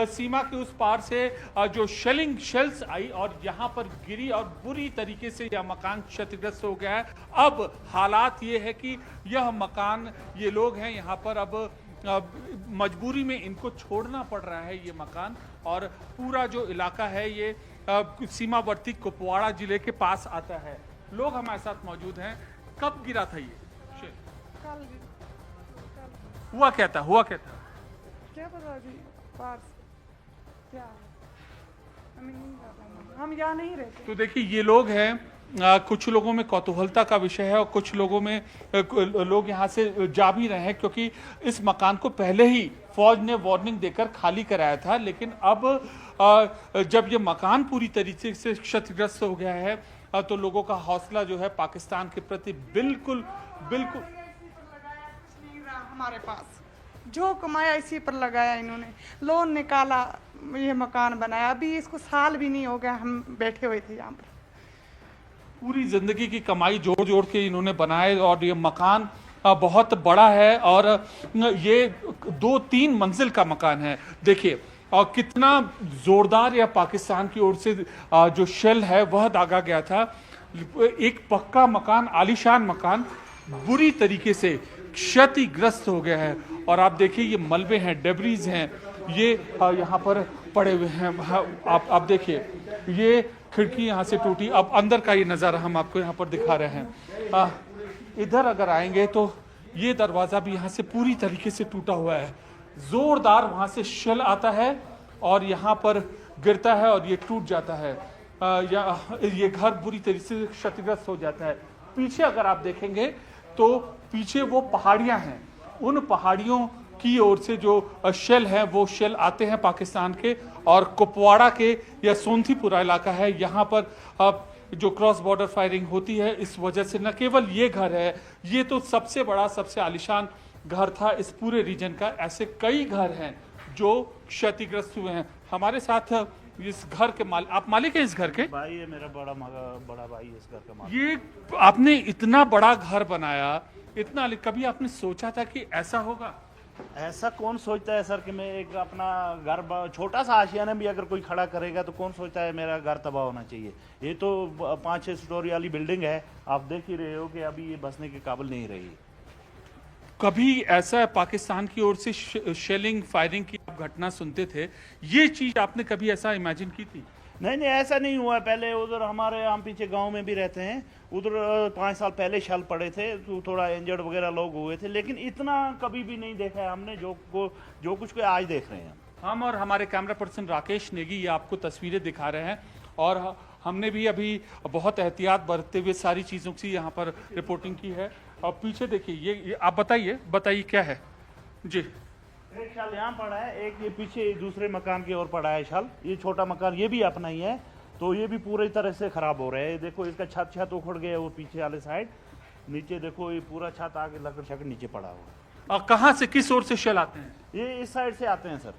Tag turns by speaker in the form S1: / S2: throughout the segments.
S1: सीमा के उस पार से जो शेल्स आई और यहाँ पर गिरी और बुरी तरीके से यह मकान क्षतिग्रस्त हो गया है। अब हालात ये है कि यह मकान, ये लोग हैं यहाँ पर, अब मजबूरी में इनको छोड़ना पड़ रहा है ये मकान। और पूरा जो इलाका है ये सीमावर्ती कुपवाड़ा जिले के पास आता है। लोग हमारे साथ मौजूद हैं। कब गिरा था ये?
S2: कल
S1: हुआ क्या था?
S2: क्या पता जी, पार्स क्या हमें नहीं पता, हम यहाँ नहीं रहते।
S1: तो देखिए ये लोग हैं, कुछ लोगों में कौतूहलता का विषय है और कुछ लोगों में लोग यहाँ से जा भी रहे हैं, क्योंकि इस मकान को पहले ही फौज ने वार्निंग देकर खाली कराया था। लेकिन अब जब ये मकान पूरी तरीके से क्षतिग्रस्त हो गया है तो लोगों का हौसला जो है पाकिस्तान के प्रति बिल्कुल
S2: हमारे पास जो कमाया इसी पर लगाया, इन्होंने लोन निकाला, ये मकान बनाया। अभी इसको साल भी नहीं हो गया, हम बैठे हुए थे यहाँ पर।
S1: पूरी जिंदगी की कमाई जोड़ जोड़ के इन्होंने बनाए और ये मकान बहुत बड़ा है और ये 2-3 मंजिल का मकान है। देखिए और कितना जोरदार या पाकिस्तान की ओर से जो शेल है वह दागा गया था। एक पक्का मकान, आलीशान मकान बुरी तरीके से क्षतिग्रस्त हो गया है। और आप देखिए ये मलबे हैं, डेब्रीज हैं, ये यहाँ पर पड़े हुए हैं। आप देखिए ये खिड़की यहाँ से टूटी। अब अंदर का ये नज़ारा हम आपको यहाँ पर दिखा रहे हैं। इधर अगर आएंगे तो ये दरवाज़ा भी यहाँ से पूरी तरीके से टूटा हुआ है। जोरदार वहाँ से शेल आता है और यहाँ पर गिरता है और ये टूट जाता है। ये घर बुरी तरीके से क्षतिग्रस्त हो जाता है। पीछे अगर आप देखेंगे तो पीछे वो पहाड़ियाँ हैं, उन पहाड़ियों की ओर से जो शेल है वो शेल आते हैं पाकिस्तान के। और कुपवाड़ा के या सोनथीपुरा इलाका है, यहाँ पर जो क्रॉस बॉर्डर फायरिंग होती है, इस वजह से न केवल ये घर है, ये तो सबसे बड़ा, सबसे आलीशान घर था इस पूरे रीजन का। ऐसे कई घर हैं जो क्षतिग्रस्त हुए हैं। हमारे साथ इस घर के आप मालिक हैं इस घर के?
S3: भाई है मेरा, बड़ा भाई है इस घर का मालिक।
S1: ये आपने इतना बड़ा घर बनाया, इतना, कभी आपने सोचा था कि ऐसा होगा?
S3: ऐसा कौन सोचता है सर कि मैं एक अपना घर, छोटा सा आशियाना भी अगर कोई खड़ा करेगा तो कौन सोचता है मेरा घर तबाह होना चाहिए। ये तो 5-6 स्टोरी वाली बिल्डिंग है, आप देख ही रहे हो कि अभी ये बसने के काबिल नहीं रही।
S1: कभी ऐसा पाकिस्तान की ओर से शेलिंग फायरिंग की आप घटना सुनते थे, ये चीज आपने कभी ऐसा इमेजिन की थी?
S3: नहीं ऐसा नहीं हुआ। पहले उधर हमारे, हम पीछे गांव में भी रहते हैं, उधर 5 साल पहले शल पड़े थे तो थोड़ा इंजर्ड वगैरह लोग हुए थे, लेकिन इतना कभी भी नहीं देखा है हमने जो कुछ को आज देख रहे हैं
S1: हम। और हमारे कैमरा पर्सन राकेश नेगी ये आपको तस्वीरें दिखा रहे हैं और हमने भी अभी बहुत एहतियात बरतते हुए सारी चीज़ों की यहाँ पर रिपोर्टिंग की है। और पीछे देखिए ये आप बताइए क्या है जी?
S3: एक शाल यहाँ पड़ा है, एक ये पीछे दूसरे मकान की ओर पड़ा है शाल। ये छोटा मकान ये भी अपना ही है, तो ये भी पूरी तरह से खराब हो रहा है। देखो इसका छत उखड़ गया, वो पीछे वाले साइड नीचे देखो ये पूरा छत आगे लकड़ शकड़ नीचे पड़ा हुआ।
S1: और कहाँ से, किस ओर से शेल आते हैं?
S3: ये इस साइड से आते हैं सर,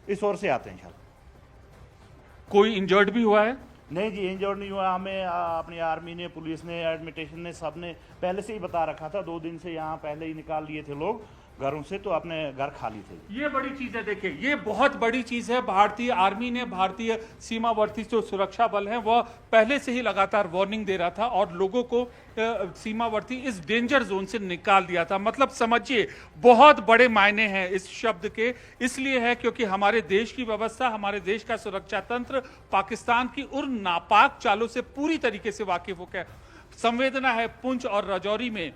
S3: इस ओर से आते हैं शाल।
S1: कोई इंजर्ड भी हुआ है?
S3: नहीं जी, इंजर्ड नहीं हुआ। हमें अपनी आर्मी ने, पुलिस ने, एडमिनिस्ट्रेशन ने, सब ने पहले से ही बता रखा था। 2 दिन से यहाँ पहले ही निकाल लिए थे लोग घरों से, तो अपने घर खाली थे।
S1: ये बड़ी चीज है, देखिए ये बहुत बड़ी चीज है। भारतीय आर्मी ने, भारतीय सीमावर्ती जो सुरक्षा बल है वह पहले से ही लगातार वार्निंग दे रहा था और लोगों को सीमावर्ती इस डेंजर जोन से निकाल दिया था। मतलब समझिए बहुत बड़े मायने हैं इस शब्द के। इसलिए है क्योंकि हमारे देश की व्यवस्था, हमारे देश का सुरक्षा तंत्र पाकिस्तान की उन नापाक चालों से पूरी तरीके से वाकिफ हो गया। संवेदना है पुंछ और राजौरी में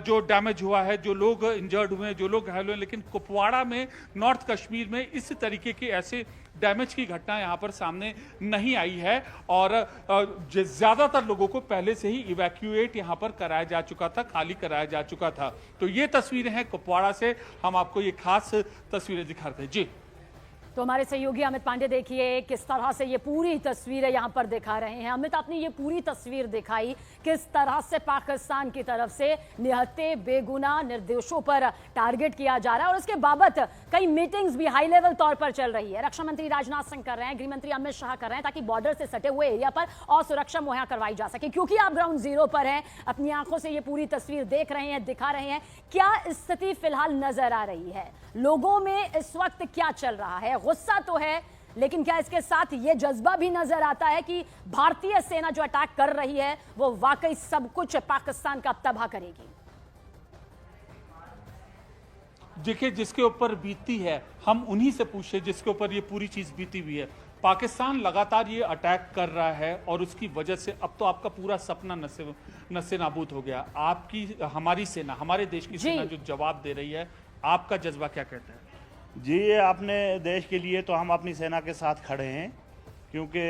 S1: जो डैमेज हुआ है, जो लोग इंजर्ड हुए हैं, जो लोग घायल हुए हैं, लेकिन कुपवाड़ा में, नॉर्थ कश्मीर में इस तरीके के ऐसे डैमेज की घटना यहाँ पर सामने नहीं आई है। और ज़्यादातर लोगों को पहले से ही इवैक्यूएट यहाँ पर कराया जा चुका था, खाली कराया जा चुका था। तो ये तस्वीरें हैं कुपवाड़ा से, हम आपको ये खास तस्वीरें दिखा रहे थे जी।
S4: तो हमारे सहयोगी अमित पांडे देखिए किस तरह से ये पूरी तस्वीरें यहाँ पर दिखा रहे हैं। अमित, आपने ये पूरी तस्वीर दिखाई किस तरह से पाकिस्तान की तरफ से निहत्थे बेगुनाह निर्दोषों पर टारगेट किया जा रहा है और उसके बाबत कई मीटिंग्स भी हाई लेवल तौर पर चल रही है। रक्षा मंत्री राजनाथ सिंह कर रहे हैं, गृह मंत्री अमित शाह कर रहे हैं ताकि बॉर्डर से सटे हुए एरिया पर और सुरक्षा मुहैया करवाई जा सके। क्योंकि आप ग्राउंड जीरो पर हैं, अपनी आंखों से ये पूरी तस्वीर देख रहे हैं, दिखा रहे हैं, क्या स्थिति फिलहाल नजर आ रही है? लोगों में इस वक्त क्या चल रहा है? गुस्सा तो है, लेकिन क्या इसके साथ ये जज्बा भी नजर आता है कि भारतीय सेना जो अटैक कर रही है वो वाकई सब कुछ पाकिस्तान का तबाह करेगी?
S1: देखिए, जिसके ऊपर बीती है हम उन्हीं से पूछे जिसके ऊपर ये पूरी चीज बीती हुई है। पाकिस्तान लगातार ये अटैक कर रहा है और उसकी वजह से अब तो आपका पूरा सपना नस्से नाबूद हो गया। आपकी हमारी सेना, हमारे देश की सेना जो जवाब दे रही है, आपका जज्बा क्या कहता है?
S3: जी, ये अपने देश के लिए तो हम अपनी सेना के साथ खड़े हैं, क्योंकि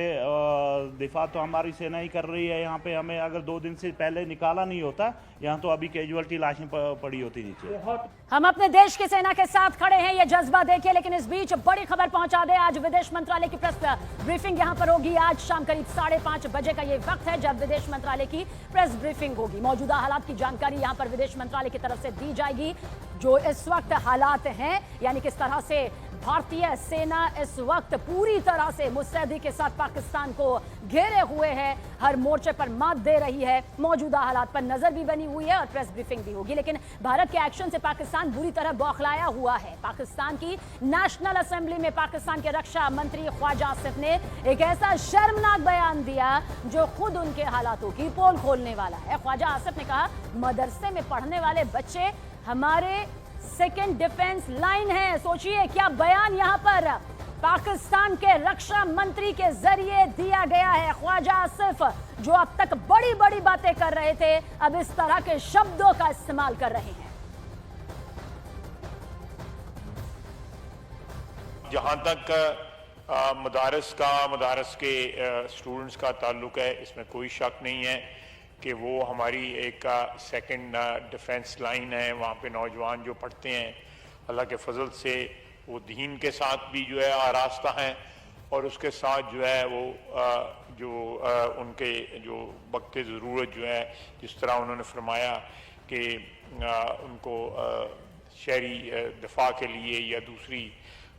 S3: दिफा तो हमारी सेना ही कर रही है। यहाँ पे हमें अगर 2 दिन से पहले निकाला नहीं होता, यहाँ तो अभी कैजुअल्टी लाशें पड़ी होती नीचे।
S4: हम अपने देश की सेना के साथ खड़े हैं, ये जज्बा देखिए। लेकिन इस बीच बड़ी खबर पहुंचा दे, आज विदेश मंत्रालय की प्रेस ब्रीफिंग यहाँ पर होगी। आज शाम करीब 5:30 बजे का ये वक्त है जब विदेश मंत्रालय की प्रेस ब्रीफिंग होगी। मौजूदा हालात की जानकारी यहाँ पर विदेश मंत्रालय की तरफ से दी जाएगी। जो इस वक्त हालात हैं, यानी किस तरह से भारतीय सेना इस वक्त पूरी तरह से मुस्तैदी के साथ पाकिस्तान को घेरे हुए है, हर मोर्चे पर मात दे रही है, मौजूदा हालात पर नजर भी बनी हुई है और प्रेस ब्रीफिंग भी होगी। लेकिन भारत के एक्शन से पाकिस्तान बुरी तरह बौखलाया हुआ है। पाकिस्तान की नेशनल असेंबली में पाकिस्तान के रक्षा मंत्री ख्वाजा आसिफ ने एक ऐसा शर्मनाक बयान दिया जो खुद उनके हालातों की पोल खोलने वाला है। ख्वाजा आसिफ ने कहा, मदरसे में पढ़ने वाले बच्चे हमारे सेकेंड डिफेंस लाइन है। सोचिए क्या बयान यहां पर पाकिस्तान के रक्षा मंत्री के जरिए दिया गया है। ख्वाजा आसिफ जो अब तक बड़ी बड़ी बातें कर रहे थे, अब इस तरह के शब्दों का इस्तेमाल कर रहे हैं।
S5: जहां तक मदारस के स्टूडेंट्स का ताल्लुक है, इसमें कोई शक नहीं है कि वो हमारी एक सेकंड डिफेंस लाइन है। वहाँ पे नौजवान जो पढ़ते हैं, अल्लाह के फजल से वो दीन के साथ भी जो है आरास्ता हैं और उसके साथ जो है वो उनके जो वक्त ज़रूरत जो है, जिस तरह उन्होंने फरमाया कि उनको शहरी दफा के लिए या दूसरी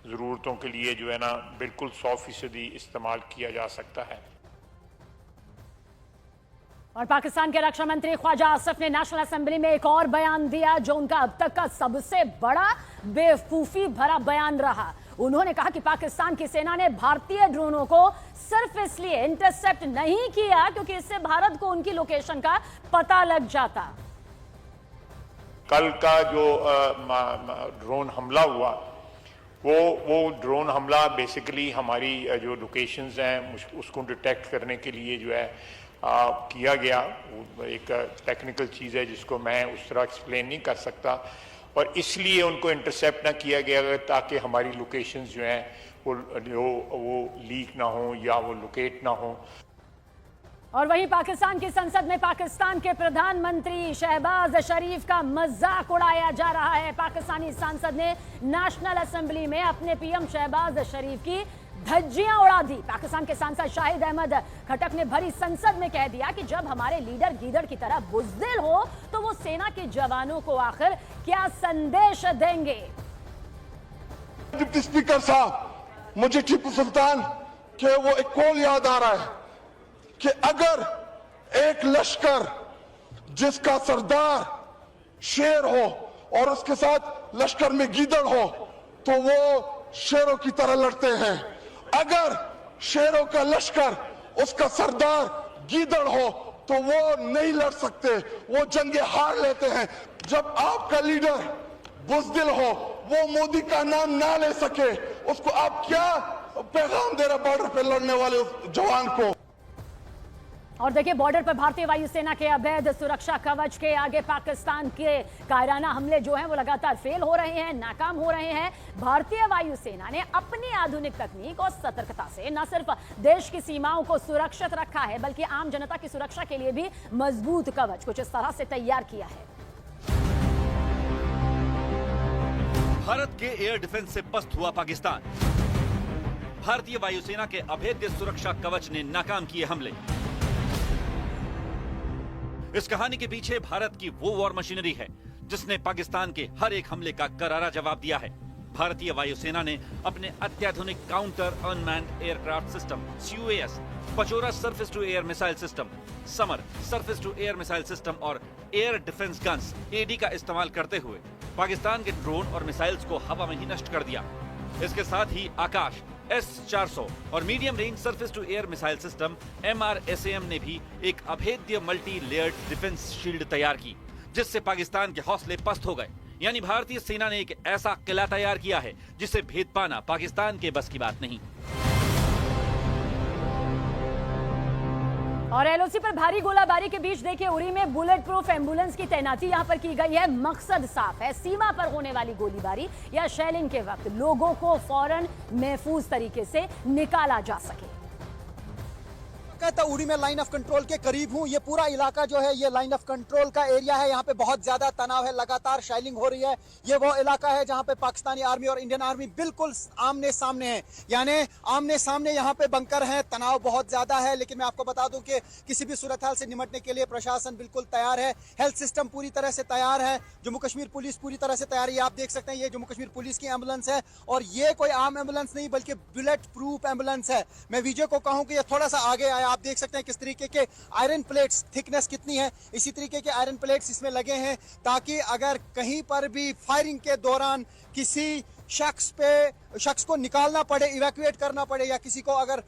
S5: ज़रूरतों के लिए जो है ना बिल्कुल 100% इस्तेमाल किया जा सकता है।
S4: और पाकिस्तान के रक्षा मंत्री ख्वाजा आसिफ ने नेशनल असेंबली में एक और बयान दिया जो उनका अब तक का सबसे बड़ा बेवकूफी भरा बयान रहा। उन्होंने कहा कि पाकिस्तान की सेना ने भारतीय ड्रोनों को सिर्फ इसलिए इंटरसेप्ट नहीं किया क्योंकि इससे भारत को उनकी लोकेशन का पता लग जाता।
S5: कल का जो ड्रोन हमला हुआ, वो ड्रोन हमला बेसिकली हमारी जो लोकेशंस हैं उसको डिटेक्ट करने के लिए जो है किया गया। एक टेक्निकल चीज़ है जिसको मैं उस तरह एक्सप्लेन नहीं कर सकता, और इसलिए उनको इंटरसेप्ट ना किया गया ताकि हमारी लोकेशंस जो हैं वो लीक ना हो या वो लोकेट ना हो।
S4: और वहीं पाकिस्तान की संसद में पाकिस्तान के प्रधानमंत्री शहबाज शरीफ का मजाक उड़ाया जा रहा है। पाकिस्तानी सांसद ने नेशनल असेंबली में अपने पीएम शहबाज शरीफ की धज्जियां उड़ा दी। पाकिस्तान के सांसद शाहिद अहमद खटक ने भरी संसद में कह दिया कि जब हमारे लीडर गीदड़ की तरह बुज़दिल हो तो वो सेना के जवानों को आखिर क्या संदेश देंगे।
S6: डिप्टी स्पीकर साहब, मुझे टीपू सुल्तान के वो एक कॉल याद आ रहा है कि अगर एक लश्कर जिसका सरदार शेर हो और उसके साथ लश्कर में गीदड़ हो तो वो शेरों की तरह लड़ते हैं। अगर शेरों का लश्कर उसका सरदार गीदड़ हो तो वो नहीं लड़ सकते, वो जंगे हार लेते हैं। जब आपका लीडर बुज़दिल हो, वो मोदी का नाम ना ले सके, उसको आप क्या पैगाम दे रहे बॉर्डर पे लड़ने वाले उस जवान को।
S4: और देखिए, बॉर्डर पर भारतीय वायुसेना के अवैध सुरक्षा कवच के आगे पाकिस्तान के कायराना हमले जो हैं वो लगातार फेल हो रहे हैं, नाकाम हो रहे हैं। भारतीय वायुसेना ने अपनी आधुनिक तकनीक और सतर्कता से न सिर्फ देश की सीमाओं को सुरक्षित रखा है बल्कि आम जनता की सुरक्षा के लिए भी मजबूत कवच कुछ इस तरह से तैयार किया है।
S7: भारत के एयर डिफेंस से पस्त हुआ पाकिस्तान, भारतीय वायुसेना के अभेद्य सुरक्षा कवच ने नाकाम किए हमले। इस कहानी के पीछे भारत की वो वॉर मशीनरी है जिसने पाकिस्तान के हर एक हमले का करारा जवाब दिया है। भारतीय वायुसेना ने अपने अत्याधुनिक counter unmanned aircraft system CUAS, Pechora surface to air missile system, Samar surface to air missile system और एयर डिफेंस गन्स AD का इस्तेमाल करते हुए पाकिस्तान के ड्रोन और मिसाइल्स को हवा में ही नष्ट कर दिया। इसके साथ ही आकाश S-400 और medium range surface to air missile system MRSAM ने भी एक अभेद्य मल्टी लेयर्ड डिफेंस शील्ड तैयार की, जिससे पाकिस्तान के हौसले पस्त हो गए। यानी भारतीय सेना ने एक ऐसा किला तैयार किया है जिसे भेद पाना पाकिस्तान के बस की बात नहीं।
S4: और LOC पर भारी गोलाबारी के बीच देखिए उरी में बुलेट प्रूफ एम्बुलेंस की तैनाती यहां पर की गई है। मकसद साफ है, सीमा पर होने वाली गोलीबारी या शेलिंग के वक्त लोगों को फौरन महफूज तरीके से निकाला जा सके।
S8: कहता उड़ी में लाइन ऑफ कंट्रोल के करीब हूँ। ये पूरा इलाका जो है ये लाइन ऑफ कंट्रोल का एरिया है। यहाँ पे बहुत ज्यादा तनाव है, लगातार शेलिंग हो रही है। ये वो इलाका है जहाँ पे पाकिस्तानी आर्मी और इंडियन आर्मी बिल्कुल आमने सामने है, यानी आमने सामने यहाँ पे बंकर है। तनाव बहुत ज्यादा है, लेकिन मैं आपको बता दूं कि किसी भी सूरत हाल से निपटने के लिए प्रशासन बिल्कुल तैयार है। हेल्थ सिस्टम पूरी तरह से तैयार है, जम्मू कश्मीर पुलिस पूरी तरह से तैयार है। आप देख सकते हैं ये जम्मू कश्मीर पुलिस की एम्बुलेंस है और ये कोई आम एम्बुलेंस नहीं बल्कि बुलेट प्रूफ एम्बुलेंस है। मैं विजय को कहूँ कि ये थोड़ा सा आगे आया। आप देख सकते हैं किस तरीके के आयरन प्लेट्स, थिकनेस कितनी है, इसी तरीके के आयरन प्लेट्स इसमें लगे हैं ताकि अगर कहीं पर भी फायरिंग के दौरान किसी शख्स को निकालना पड़े, इवैक्यूएट करना पड़े, या किसी को अगर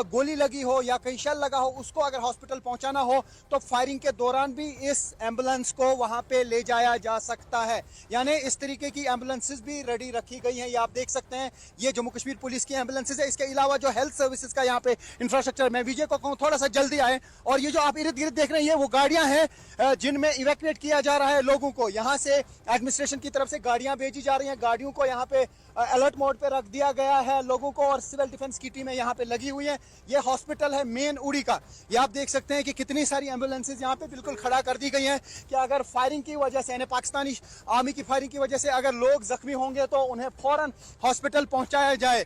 S8: गोली लगी हो या कहीं शेल लगा हो, उसको अगर हॉस्पिटल पहुंचाना हो तो फायरिंग के दौरान भी इस एम्बुलेंस को वहां पे ले जाया जा सकता है। यानी इस तरीके की एम्बुलेंसेस भी रेडी रखी गई हैं। ये आप देख सकते हैं, ये जम्मू कश्मीर पुलिस की एम्बुलेंसेस है। इसके अलावा जो हेल्थ सर्विसेज का यहाँ पे इंफ्रास्ट्रक्चर, मैं विजय को कहूँ थोड़ा सा जल्दी आए। और ये जो आप इर्द गिर्द देख रहे हैं वो गाड़ियां हैं जिनमें इवैक्यूएट किया जा रहा है लोगों को। यहाँ से एडमिनिस्ट्रेशन की तरफ से गाड़ियां भेजी जा रही हैं। गाड़ियों को यहाँ पे अलर्ट मोड पे रख दिया गया है लोगों को, और सिविल डिफेंस की टीमें यहाँ पे लगी हुई हैं। ये हॉस्पिटल है मेन उड़ी का। ये आप देख सकते हैं कि कितनी सारी एम्बुलेंसेज यहाँ पे बिल्कुल खड़ा कर दी गई हैं कि अगर फायरिंग की वजह से, यानी पाकिस्तानी आर्मी की फायरिंग की वजह से अगर लोग जख्मी होंगे तो उन्हें फौरन हॉस्पिटल पहुंचाया जाए।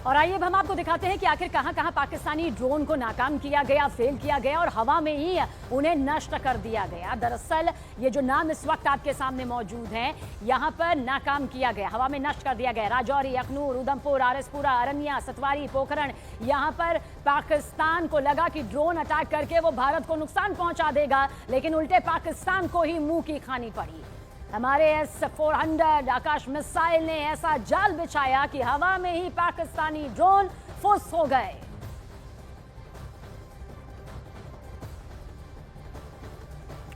S4: और आइए अब हम आपको दिखाते हैं कि आखिर कहां-कहां पाकिस्तानी ड्रोन को नाकाम किया गया, फेल किया गया और हवा में ही उन्हें नष्ट कर दिया गया। दरअसल ये जो नाम इस वक्त आपके सामने मौजूद हैं, यहां पर नाकाम किया गया, हवा में नष्ट कर दिया गया। राजौरी, अखनूर, उधमपुर, आरएसपुरा, अरनिया, सतवारी, पोखरण, यहां पर पाकिस्तान को लगा कि ड्रोन अटैक करके वो भारत को नुकसान पहुंचा देगा, लेकिन उल्टे पाकिस्तान को ही मुंह की खानी पड़ी। हमारे S-400 आकाश मिसाइल ने ऐसा जाल बिछाया कि हवा में ही पाकिस्तानी ड्रोन फुस हो गए।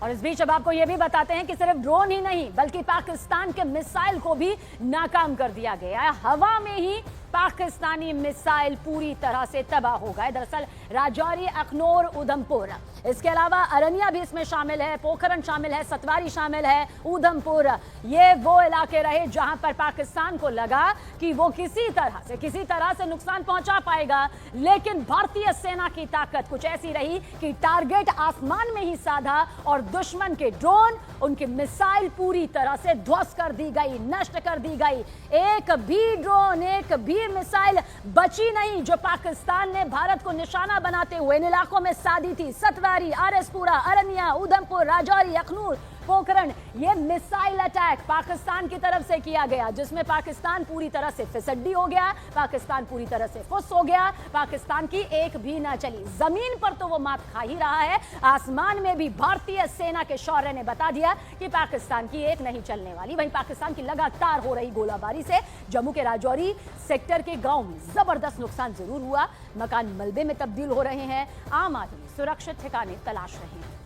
S4: और इस बीच अब आपको यह भी बताते हैं कि सिर्फ ड्रोन ही नहीं बल्कि पाकिस्तान के मिसाइल को भी नाकाम कर दिया गया है। हवा में ही पाकिस्तानी मिसाइल पूरी तरह से तबाह हो गए। दरअसल राजौरी, अखनूर, उधमपुर, इसके अलावा अरनिया भी इसमें शामिल है, पोखरण शामिल है, सतवारी शामिल है, उधमपुर, ये वो इलाके रहे जहां पर पाकिस्तान को लगा कि वो किसी तरह से नुकसान पहुंचा पाएगा, लेकिन भारतीय सेना की ताकत कुछ ऐसी रही कि टारगेट आसमान में ही साधा और दुश्मन के ड्रोन, उनके मिसाइल पूरी तरह से ध्वस्त कर दी गई, नष्ट कर दी गई। एक भी ड्रोन, एक भी मिसाइल बची नहीं जो पाकिस्तान ने भारत को निशाना बनाते हुए इन इलाकों में साधी थी। सतवारी, आरएसपुरा, अरनिया, उधमपुर, राजौरी, अखनूर, पोखरण, ये मिसाइल अटैक पाकिस्तान की तरफ से किया गया, जिसमें पाकिस्तान पूरी तरह से फिसड्डी हो गया, पाकिस्तान पूरी तरह से फुस हो गया, पाकिस्तान की एक भी ना चली। जमीन पर तो वो मात खा ही रहा है, आसमान में भी भारतीय सेना के शौर्य ने बता दिया कि पाकिस्तान की एक नहीं चलने वाली। वहीं पाकिस्तान की लगातार हो रही गोलाबारी से जम्मू के राजौरी सेक्टर के गांव में जबरदस्त नुकसान जरूर हुआ, मकान मलबे में तब्दील हो रहे हैं, आम आदमी सुरक्षित ठिकाने तलाश रहे हैं।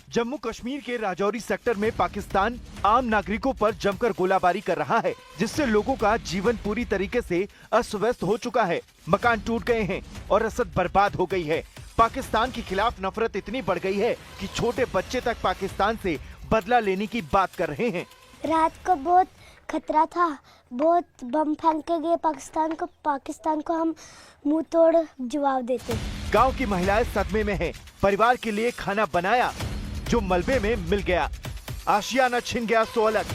S9: जम्मू कश्मीर के राजौरी सेक्टर में पाकिस्तान आम नागरिकों पर जमकर गोलाबारी कर रहा है, जिससे लोगों का जीवन पूरी तरीके से अस्त व्यस्त हो चुका है। मकान टूट गए हैं और रसद बर्बाद हो गई है। पाकिस्तान के खिलाफ नफरत इतनी बढ़ गई है कि छोटे बच्चे तक पाकिस्तान से बदला लेने की बात कर रहे हैं।
S10: रात को बहुत खतरा था, बहुत बम फेंके गए पाकिस्तान को हम मुंह तोड़ जवाब देते।
S9: गांव की महिलाएं सदमे में हैं। परिवार के लिए खाना बनाया जो मलबे में मिल गया, आशियाना छिन गया सो अलग।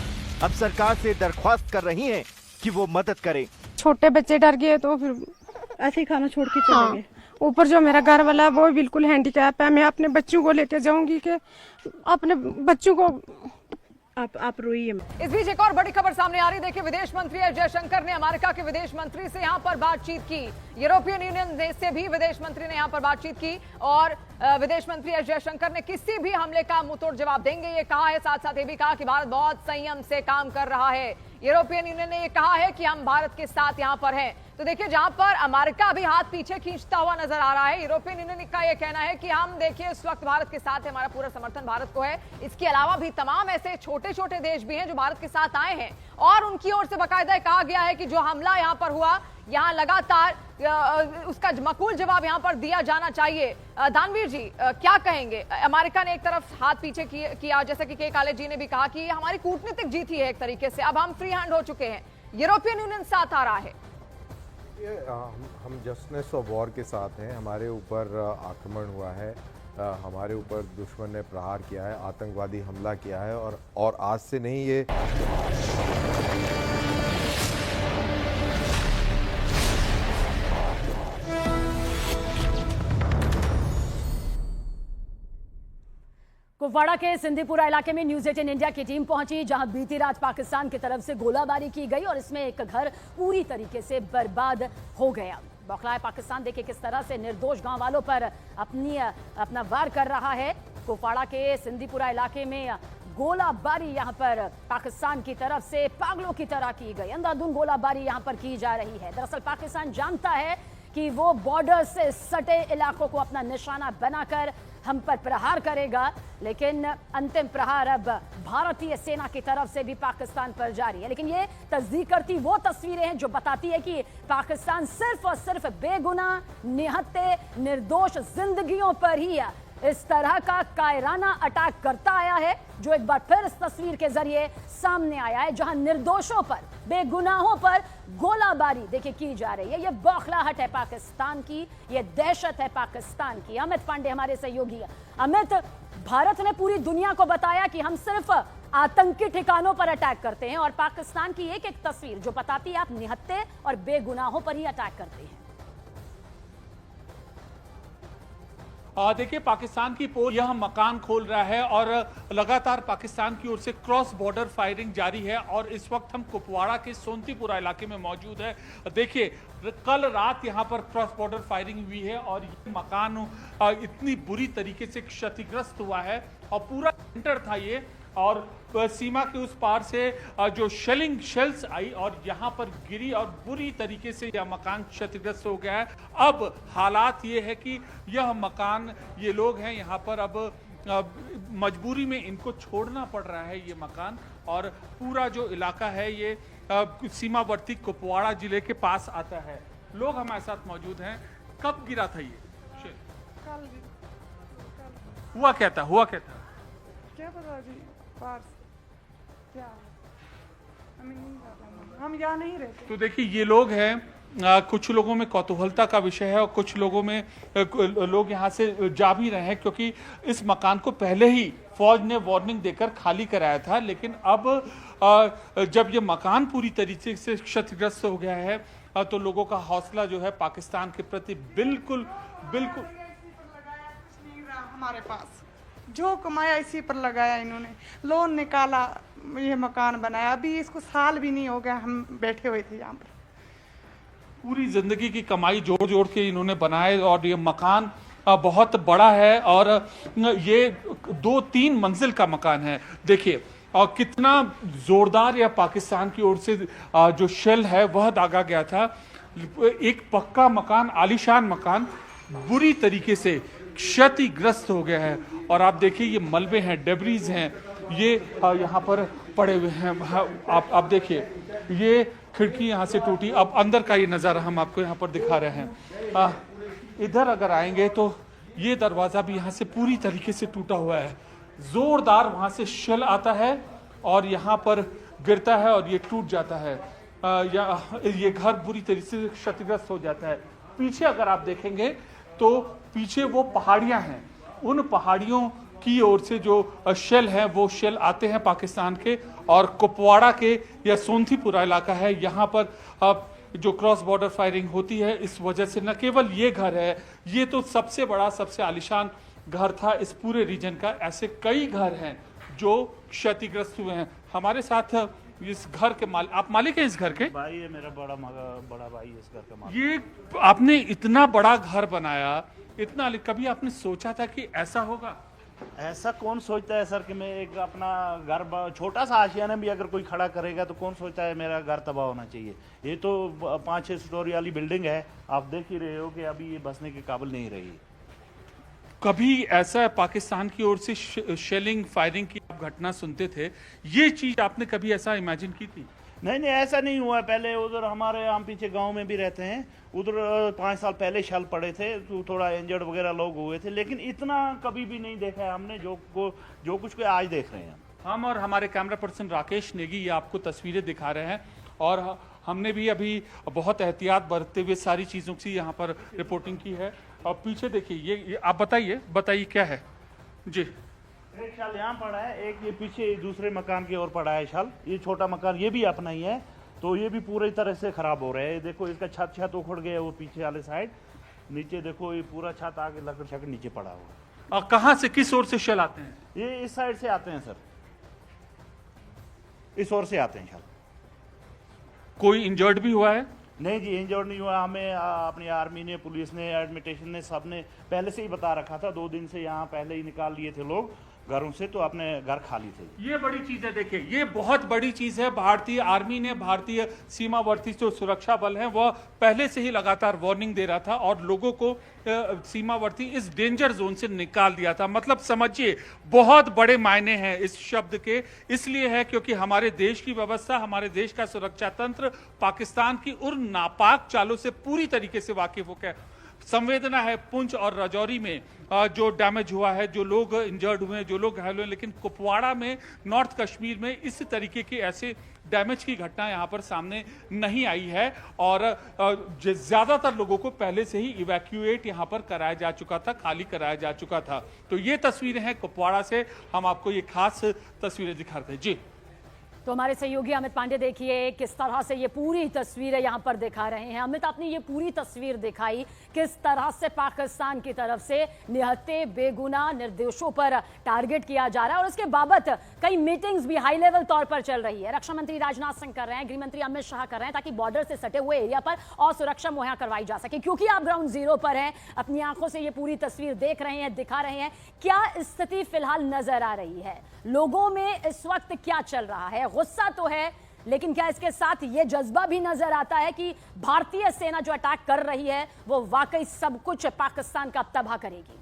S9: अब सरकार से दरख्वास्त कर रही हैं कि वो मदद करे।
S11: छोटे बच्चे डर गए तो फिर ऐसे ही खाना छोड़ के चले गए। ऊपर जो मेरा घर वाला है वो बिल्कुल हैंडीकैप है। मैं अपने बच्चों को लेके जाऊंगी कि अपने बच्चों को आप रोइए।
S4: इस बीच एक और बड़ी खबर सामने आ रही। देखिए, विदेश मंत्री एस जयशंकर ने अमेरिका के विदेश मंत्री से यहां पर बातचीत की। यूरोपियन यूनियन से भी विदेश मंत्री ने यहां पर बातचीत की और विदेश मंत्री एस जयशंकर ने किसी भी हमले का मुंहतोड़ जवाब देंगे ये कहा है। साथ साथ ये भी कहा कि भारत बहुत संयम से काम कर रहा है। यूरोपियन यूनियन ने ये कहा है कि हम भारत के साथ यहां पर हैं। तो देखिए, जहां पर अमेरिका भी हाथ पीछे खींचता हुआ नजर आ रहा है, यूरोपियन यूनियन का यह कहना है कि हम देखिए इस वक्त भारत के साथ है, हमारा पूरा समर्थन भारत को है। इसके अलावा भी तमाम ऐसे छोटे छोटे देश भी हैं जो भारत के साथ आए हैं और उनकी ओर से बाकायदा कहा गया है कि जो हमला यहां पर हुआ, यहां लगातार उसका मकूल जवाब यहां पर दिया जाना चाहिए। दानवीर जी, क्या कहेंगे? अमेरिका ने एक तरफ हाथ पीछे किया, जैसा कि के काले जी ने भी कहा कि हमारी कूटनीतिक जीत ही है एक तरीके से, अब हम फ्री हैंड हो चुके हैं। यूरोपियन यूनियन साथ आ रहा है।
S12: हम जस्टिस ऑफ वॉर के साथ हैं। हमारे ऊपर आक्रमण हुआ है, हमारे ऊपर दुश्मन ने प्रहार किया है, आतंकवादी हमला किया है और आज से नहीं ये
S4: कुपवाड़ा के सिंधीपुरा इलाके में न्यूज 18 इंडिया की टीम पहुंची, जहां बीती रात पाकिस्तान की तरफ से गोलाबारी की गई और इसमें एक घर पूरी तरीके से बर्बाद हो गया। बौखलाए पाकिस्तान देखिए किस तरह से निर्दोष गांव वालों पर अपना वार कर रहा है। कुपवाड़ा के सिंधीपुरा इलाके में गोलाबारी यहां पर पाकिस्तान की तरफ से पागलों की तरह की गई। अंधाधुंध गोलाबारी यहां पर की जा रही है। दरअसल पाकिस्तान जानता है कि वो बॉर्डर से सटे इलाकों को अपना निशाना बनाकर हम पर प्रहार करेगा, लेकिन अंतिम प्रहार अब भारतीय सेना की तरफ से भी पाकिस्तान पर जारी है। लेकिन ये तस्दीक करती वो तस्वीरें हैं जो बताती है कि पाकिस्तान सिर्फ और सिर्फ बेगुनाह निहत्थे निर्दोष जिंदगियों पर ही इस तरह का कायराना अटैक करता आया है, जो एक बार फिर इस तस्वीर के जरिए सामने आया है, जहां निर्दोषों पर, बेगुनाहों पर गोलाबारी देखिए की जा रही है। ये बौखलाहट है पाकिस्तान की, ये दहशत है पाकिस्तान की। अमित पांडे हमारे सहयोगी है। अमित, भारत ने पूरी दुनिया को बताया कि हम सिर्फ आतंकी ठिकानों पर अटैक करते हैं और पाकिस्तान की एक एक तस्वीर जो बताती है आप निहत्थे और बेगुनाहों पर ही अटैक करते हैं।
S1: देखिए, पाकिस्तान की पोल यह मकान खोल रहा है और लगातार पाकिस्तान की ओर से क्रॉस बॉर्डर फायरिंग जारी है और इस वक्त हम कुपवाड़ा के सोनतीपुरा इलाके में मौजूद है। देखिए, कल रात यहां पर क्रॉस बॉर्डर फायरिंग हुई है और ये मकान इतनी बुरी तरीके से क्षतिग्रस्त हुआ है और पूरा सेंटर था ये, और सीमा के उस पार से जो शेल्स आई और यहाँ पर गिरी और बुरी तरीके से यह मकान क्षतिग्रस्त हो गया है। अब हालात ये है कि यह मकान, ये लोग हैं यहाँ पर, अब मजबूरी में इनको छोड़ना पड़ रहा है ये मकान, और पूरा जो इलाका है ये सीमावर्ती कुपवाड़ा जिले के पास आता है। लोग हमारे साथ मौजूद हैं। कब गिरा था ये?
S2: कल
S1: हुआ क्या था?
S2: क्या पता जी, क्या हम यहाँ नहीं रहते।
S1: तो देखिए, ये लोग हैं, कुछ लोगों में कौतूहलता का विषय है और कुछ लोगों में लोग यहाँ से जा भी रहे हैं, क्योंकि इस मकान को पहले ही फौज ने वार्निंग देकर खाली कराया था। लेकिन अब जब ये मकान पूरी तरीके से क्षतिग्रस्त हो गया है तो लोगों का हौसला जो है पाकिस्तान के प्रति बिल्कुल
S2: हमारे पास जो कमाया इसी पर लगाया इन्होंने, लोन निकाला, ये मकान बनाया। अभी इसको साल भी नहीं हो गया हम बैठे हुए थे यहाँ पर।
S1: पूरी जिंदगी की कमाई जोड़ जोड़ के इन्होंने बनाए और ये मकान बहुत बड़ा है और ये 2-3 मंजिल का मकान है। देखिए, और कितना जोरदार या पाकिस्तान की ओर से जो शेल है वह दागा गया था। एक पक्का मकान, आलीशान मकान बुरी तरीके से क्षतिग्रस्त हो गया है और आप देखिए ये मलबे हैं, डेब्रीज हैं, ये यहाँ पर पड़े हुए हैं। आप देखिए, ये खिड़की यहाँ से टूटी। अब अंदर का ये नज़ारा हम आपको यहाँ पर दिखा रहे हैं। इधर अगर आएंगे तो ये दरवाज़ा भी यहाँ से पूरी तरीके से टूटा हुआ है। जोरदार वहाँ से शेल आता है और यहाँ पर गिरता है और ये टूट जाता है। ये घर बुरी तरीके से क्षतिग्रस्त हो जाता है। पीछे अगर आप देखेंगे तो पीछे वो पहाड़ियाँ हैं, उन पहाड़ियों की ओर से जो शेल हैं वो शेल आते हैं पाकिस्तान के, और कुपवाड़ा के या सोनतीपुरा इलाका है, यहाँ पर जो क्रॉस बॉर्डर फायरिंग होती है, इस वजह से न केवल ये घर है, ये तो सबसे बड़ा सबसे आलीशान घर था इस पूरे रीजन का। ऐसे कई घर हैं जो क्षतिग्रस्त हुए हैं। हमारे साथ इस घर के आप मालिक हैं इस घर के?
S3: भाई है मेरा, बड़ा भाई है इस घर का मालिक।
S1: ये आपने इतना बड़ा घर बनाया, इतना, कभी आपने सोचा था कि ऐसा होगा?
S3: ऐसा कौन सोचता है सर कि मैं एक अपना घर छोटा सा आशियाना भी अगर कोई खड़ा करेगा तो कौन सोचता है मेरा घर तबाह होना चाहिए। ये तो 5-6 स्टोरी वाली बिल्डिंग है, आप देख ही रहे हो कि अभी ये बसने के काबिल नहीं रही।
S1: कभी ऐसा पाकिस्तान की ओर से शेलिंग फायरिंग की आप घटना सुनते थे, ये चीज आपने कभी ऐसा इमेजिन की थी?
S3: नहीं, ऐसा नहीं हुआ। पहले उधर हमारे हम पीछे गांव में भी रहते हैं, उधर 5 साल पहले शल पड़े थे तो थोड़ा इंजर्ड वगैरह लोग हुए थे, लेकिन इतना कभी भी नहीं देखा है हमने जो कुछ को आज देख रहे हैं
S1: हम। और हमारे कैमरा पर्सन राकेश नेगी ये आपको तस्वीरें दिखा रहे हैं, और हमने भी अभी बहुत एहतियात बरतते हुए सारी चीज़ों की यहाँ पर रिपोर्टिंग की है। और पीछे देखिए, ये आप बताइए क्या है जी?
S3: एक शाल यहाँ पड़ा है, एक ये पीछे दूसरे मकान की ओर पड़ा है शाल। ये छोटा मकान ये भी अपना ही है, तो ये भी पूरी तरह से खराब हो रहा है। देखो इसका छत उखड़ गया, वो पीछे वाले साइड नीचे देखो, ये पूरा छत आगे लकड़ शकड़ नीचे पड़ा हुआ।
S1: और कहाँ से, किस ओर से शेल आते हैं?
S3: ये इस साइड से आते हैं सर, इस ओर से आते हैं शाल।
S1: कोई इंजर्ड भी हुआ है?
S3: नहीं जी, इंजर्ड नहीं हुआ। हमें अपनी आर्मी ने, पुलिस ने, एडमिनिस्ट्रेशन ने, सब ने पहले से ही बता रखा था। 2 दिन से यहाँ पहले ही निकाल लिए थे लोग घरों से, तो अपने घर खाली थे।
S1: ये बड़ी चीज है, देखिए ये बहुत बड़ी चीज है। भारतीय आर्मी ने, भारतीय सीमावर्ती जो सुरक्षा बल है, वह पहले से ही लगातार वार्निंग दे रहा था और लोगों को सीमावर्ती इस डेंजर जोन से निकाल दिया था। मतलब समझिए बहुत बड़े मायने हैं इस शब्द के, इसलिए है क्योंकि हमारे देश की व्यवस्था, हमारे देश का सुरक्षा तंत्र पाकिस्तान की उन नापाक चालों से पूरी तरीके से वाकिफ हो गया। संवेदना है पुंछ और राजौरी में जो डैमेज हुआ है, जो लोग इंजर्ड हुए हैं, जो लोग घायल हुए हैं, लेकिन कुपवाड़ा में, नॉर्थ कश्मीर में इस तरीके के ऐसे डैमेज की घटना यहाँ पर सामने नहीं आई है। और ज्यादातर लोगों को पहले से ही इवैक्यूएट यहाँ पर कराया जा चुका था, खाली कराया जा चुका था। तो ये तस्वीरें हैं कुपवाड़ा से, हम आपको ये खास तस्वीरें दिखाते हैं जी।
S4: तो हमारे सहयोगी अमित पांडे देखिए किस तरह से ये पूरी तस्वीरें यहाँ पर दिखा रहे हैं। अमित, आपने ये पूरी तस्वीर दिखाई किस तरह से पाकिस्तान की तरफ से निहत्थे बेगुनाह निर्दोषों पर टारगेट किया जा रहा है, और उसके बाबत कई मीटिंग्स भी हाई लेवल तौर पर चल रही है। रक्षा मंत्री राजनाथ सिंह कर रहे हैं, गृह मंत्री अमित शाह कर रहे हैं, ताकि बॉर्डर से सटे हुए एरिया पर और सुरक्षा मुहैया करवाई जा सके। क्योंकि आप ग्राउंड जीरो पर हैं, अपनी आंखों से ये पूरी तस्वीर देख रहे हैं, दिखा रहे हैं, क्या स्थिति फिलहाल नजर आ रही है? लोगों में इस वक्त क्या चल रहा है? गुस्सा तो है, लेकिन क्या इसके साथ ये जज्बा भी नजर आता है कि भारतीय सेना जो अटैक कर रही है वो वाकई सब कुछ पाकिस्तान का तबाह करेगी?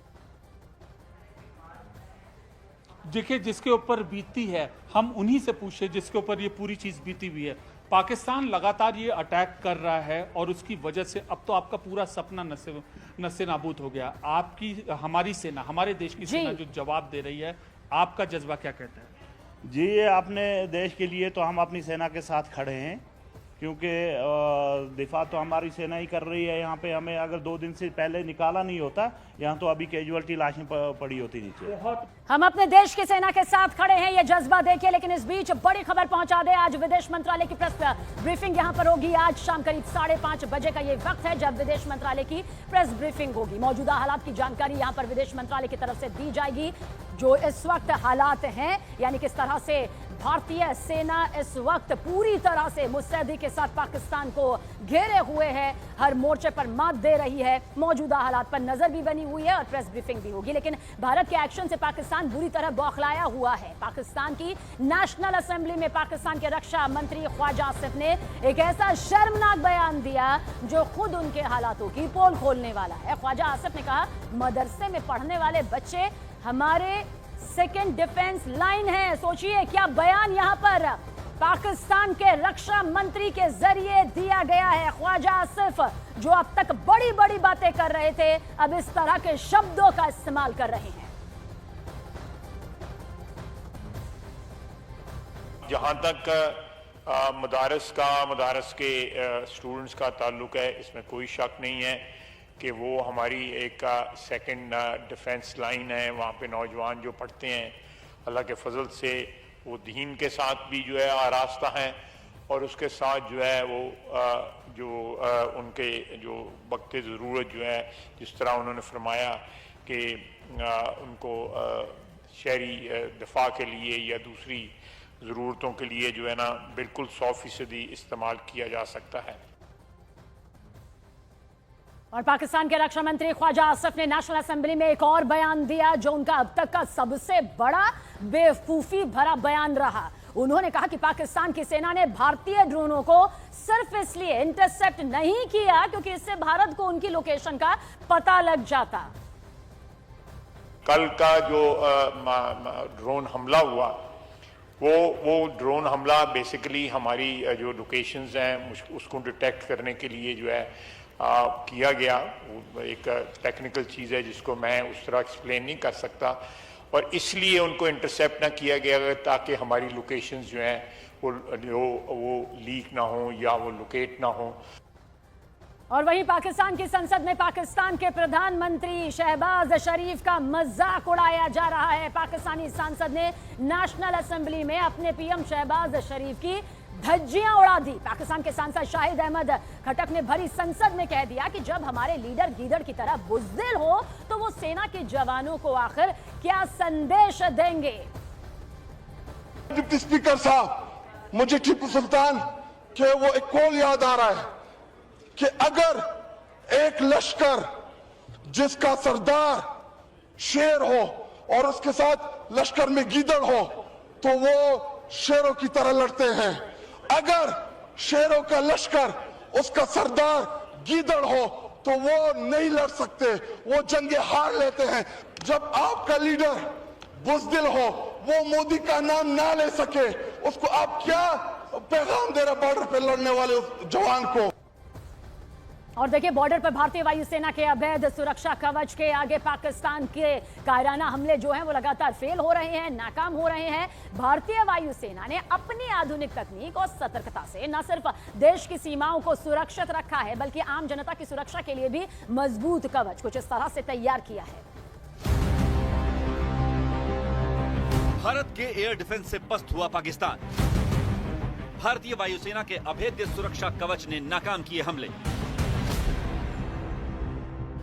S1: देखिए, जिसके ऊपर बीती है हम उन्हीं से पूछे जिसके ऊपर ये पूरी चीज बीती हुई है। पाकिस्तान लगातार ये अटैक कर रहा है और उसकी वजह से अब तो आपका पूरा सपना नस्से नाबूद हो गया। आपकी, हमारी सेना, हमारे देश की सेना जो जवाब दे रही है, आपका जज्बा क्या कहता है?
S3: जी, अपने देश के लिए तो हम अपनी सेना के साथ खड़े हैं, क्योंकि दिफा तो हमारी सेना ही कर रही है। यहाँ पे हमें अगर 2 दिन से पहले निकाला नहीं होता, यहाँ तो अभी कैजुअलिटी लाशें पड़ी होती नीचे।
S4: हम अपने देश की सेना के साथ खड़े हैं, ये जज्बा देखिए। लेकिन इस बीच बड़ी खबर पहुंचा दे, आज विदेश मंत्रालय की प्रेस ब्रीफिंग यहाँ पर होगी। आज शाम करीब 5:30 बजे का ये वक्त है जब विदेश मंत्रालय की प्रेस ब्रीफिंग होगी। मौजूदा हालात की जानकारी यहाँ पर विदेश मंत्रालय की तरफ से दी जाएगी। जो इस वक्त हालात हैं, यानी किस तरह से भारतीय सेना इस वक्त पूरी तरह से मुस्तैदी के साथ पाकिस्तान को घेरे हुए है, हर मोर्चे पर मात दे रही है, मौजूदा हालात पर नजर भी बनी हुई है और प्रेस ब्रीफिंग भी होगी। लेकिन भारत के एक्शन से पाकिस्तान बुरी तरह बौखलाया हुआ है। पाकिस्तान की नेशनल असेंबली में पाकिस्तान के रक्षा मंत्री ख्वाजा आसिफ ने एक ऐसा शर्मनाक बयान दिया जो खुद उनके हालातों की पोल खोलने वाला है। ख्वाजा आसिफ ने कहा, मदरसे में पढ़ने वाले बच्चे हमारे सेकेंड डिफेंस लाइन है। सोचिए क्या बयान यहां पर पाकिस्तान के रक्षा मंत्री के जरिए दिया गया है। ख्वाजा आसिफ जो अब तक बड़ी बड़ी बातें कर रहे थे, अब इस तरह के शब्दों का इस्तेमाल कर रहे हैं।
S5: जहां तक मदारस के स्टूडेंट्स का ताल्लुक है, इसमें कोई शक नहीं है कि वो हमारी एक सेकंड डिफेंस लाइन है। वहाँ पे नौजवान जो पढ़ते हैं, अल्लाह के फजल से वो दीन के साथ भी जो है आरास्ता हैं और उसके साथ जो है वो उनके जो वक्त ज़रूरत जो है, जिस तरह उन्होंने फरमाया कि उनको शहरी दफा के लिए या दूसरी ज़रूरतों के लिए जो है ना बिल्कुल 100% इस्तेमाल किया जा सकता है।
S4: और पाकिस्तान के रक्षा मंत्री ख्वाजा आसिफ ने नेशनल असेंबली में एक और बयान दिया जो उनका अब तक का सबसे बड़ा बेवकूफी भरा बयान रहा। उन्होंने कहा कि पाकिस्तान की सेना ने भारतीय ड्रोनों को सिर्फ इसलिए इंटरसेप्ट नहीं किया क्योंकि इससे भारत को उनकी लोकेशन का पता लग जाता।
S5: कल का जो ड्रोन हमला हुआ वो ड्रोन हमला बेसिकली हमारी जो लोकेशंस हैं उसको डिटेक्ट करने के लिए जो है किया गया। वो एक टेक्निकल चीज़ है जिसको मैं उस तरह एक्सप्लेन नहीं कर सकता, और इसलिए उनको इंटरसेप्ट ना किया गया ताकि हमारी लोकेशंस जो हैं वो लीक ना हो या वो लोकेट ना हो।
S4: और वहीं पाकिस्तान की संसद में पाकिस्तान के प्रधानमंत्री शहबाज शरीफ का मजाक उड़ाया जा रहा है। पाकिस्तानी सांसद ने नेशनल असेंबली में अपने पीएम शहबाज शरीफ की धज्जियां उड़ा दी। पाकिस्तान के सांसद शाहिद अहमद खटक ने भरी संसद में कह दिया कि जब हमारे लीडर गीदड़ की तरह बुज़दिल हो तो वो सेना के जवानों को आखिर क्या संदेश देंगे।
S6: डिप्टी स्पीकर साहब, मुझे टीपू सुल्तान के वो एक कॉल याद आ रहा है कि अगर एक लश्कर जिसका सरदार शेर हो और उसके साथ लश्कर में गीदड़ हो तो वो शेरों की तरह लड़ते हैं। अगर शेरों का लश्कर उसका सरदार गीदड़ हो तो वो नहीं लड़ सकते, वो जंगे हार लेते हैं। जब आपका लीडर बुज़दिल हो, वो मोदी का नाम ना ले सके, उसको आप क्या पैगाम दे रहे बॉर्डर पे लड़ने वाले उस जवान को।
S4: और देखिए, बॉर्डर पर भारतीय वायुसेना के अवैध सुरक्षा कवच के आगे पाकिस्तान के कायराना हमले जो हैं वो लगातार फेल हो रहे हैं, नाकाम हो रहे हैं। भारतीय वायुसेना ने अपनी आधुनिक तकनीक और सतर्कता से न सिर्फ देश की सीमाओं को सुरक्षित रखा है बल्कि आम जनता की सुरक्षा के लिए भी मजबूत कवच कुछ इस तरह से तैयार किया है।
S7: भारत के एयर डिफेंस से पस्त हुआ पाकिस्तान। भारतीय वायुसेना के अभेद्य सुरक्षा कवच ने नाकाम किए हमले।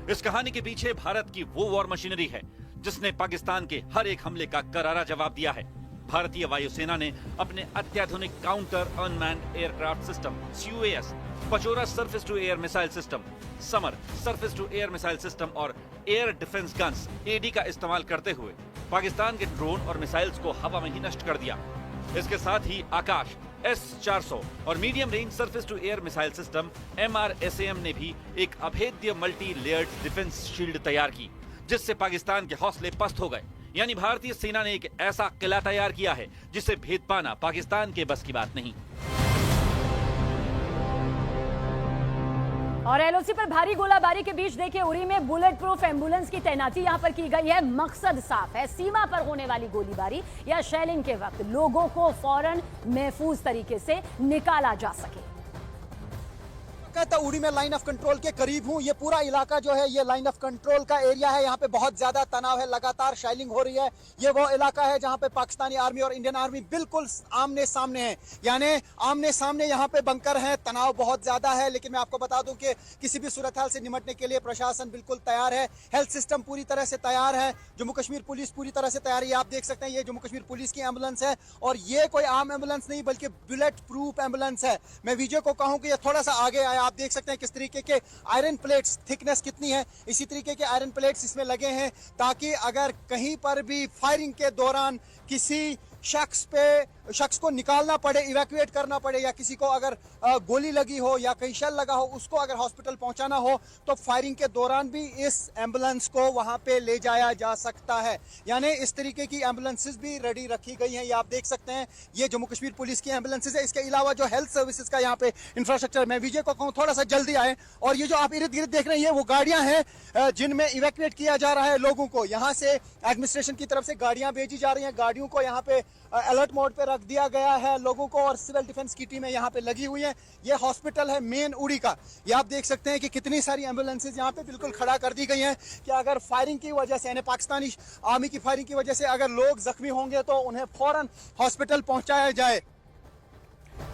S7: इस कहानी के पीछे भारत की वो वॉर मशीनरी है जिसने पाकिस्तान के हर एक हमले का करारा जवाब दिया है। भारतीय वायुसेना ने अपने अत्याधुनिक counter unmanned aircraft system CUAS, Pechora surface to air missile system, Samar surface to air missile system और एयर डिफेंस गन्स AD का इस्तेमाल करते हुए पाकिस्तान के ड्रोन और मिसाइल्स को हवा में ही नष्ट कर दिया। इसके साथ ही आकाश S-400 और medium range surface to air missile system MRSAM ने भी एक अभेद्य मल्टी लेयर्ड डिफेंस शील्ड तैयार की जिससे पाकिस्तान के हौसले पस्त हो गए। यानी भारतीय सेना ने एक ऐसा किला तैयार किया है जिसे भेद पाना पाकिस्तान के बस की बात नहीं।
S4: और LOC पर भारी गोलाबारी के बीच देखिए, उरी में बुलेट प्रूफ एम्बुलेंस की तैनाती यहां पर की गई है। मकसद साफ है, सीमा पर होने वाली गोलीबारी या शेलिंग के वक्त लोगों को फौरन महफूज तरीके से निकाला जा सके।
S8: कहता उड़ी में लाइन ऑफ कंट्रोल के करीब हूँ। ये पूरा इलाका जो है ये लाइन ऑफ कंट्रोल का एरिया है। यहाँ पे बहुत ज्यादा तनाव है, लगातार शेलिंग हो रही है। ये वो इलाका है जहाँ पे पाकिस्तानी आर्मी और इंडियन आर्मी बिल्कुल आमने सामने है, यानी आमने सामने यहाँ पे बंकर है। तनाव बहुत ज्यादा है, लेकिन मैं आपको बता दूं कि किसी भी सूरत हाल से निपटने के लिए प्रशासन बिल्कुल तैयार है। हेल्थ सिस्टम पूरी तरह से तैयार है, जम्मू कश्मीर पुलिस पूरी तरह से तैयार है। आप देख सकते हैं ये जम्मू कश्मीर पुलिस की एम्बुलेंस है और ये कोई आम एम्बुलेंस नहीं बल्कि बुलेट प्रूफ एम्बुलेंस है। मैं विजय को कहूँ कि ये थोड़ा सा आगे आया। आप देख सकते हैं किस तरीके के आयरन प्लेट्स, थिकनेस कितनी है, इसी तरीके के आयरन प्लेट्स इसमें लगे हैं ताकि अगर कहीं पर भी फायरिंग के दौरान किसी शख्स को निकालना पड़े, इवैक्यूएट करना पड़े, या किसी को अगर गोली लगी हो या कहीं शेल लगा हो उसको अगर हॉस्पिटल पहुंचाना हो तो फायरिंग के दौरान भी इस एम्बुलेंस को वहां पे ले जाया जा सकता है। यानी इस तरीके की एम्बुलेंसेस भी रेडी रखी गई हैं। ये आप देख सकते हैं, ये जम्मू कश्मीर पुलिस की एम्बुलेंसेस है। इसके अलावा जो हेल्थ सर्विसेज का यहाँ पे इंफ्रास्ट्रक्चर, मैं विजय को कहूँ थोड़ा सा जल्दी आए। और ये जो आप इर्द गिर्द देख रहे हैं वो गाड़ियां हैं जिनमें इवैक्यूएट किया जा रहा है लोगों को। यहाँ से एडमिनिस्ट्रेशन की तरफ से गाड़ियां भेजी जा रही हैं, गाड़ियों को यहाँ पे अलर्ट मोड पे रख दिया गया है लोगों को, और सिविल डिफेंस की टीमें यहाँ पे लगी हुई हैं। ये हॉस्पिटल है मेन उड़ी का। ये आप देख सकते हैं कि कितनी सारी एम्बुलेंसेज यहाँ पे बिल्कुल खड़ा कर दी गई हैं कि अगर फायरिंग की वजह से, यानी पाकिस्तानी आर्मी की फायरिंग की वजह से अगर लोग जख्मी होंगे तो उन्हें फौरन हॉस्पिटल पहुंचाया जाए।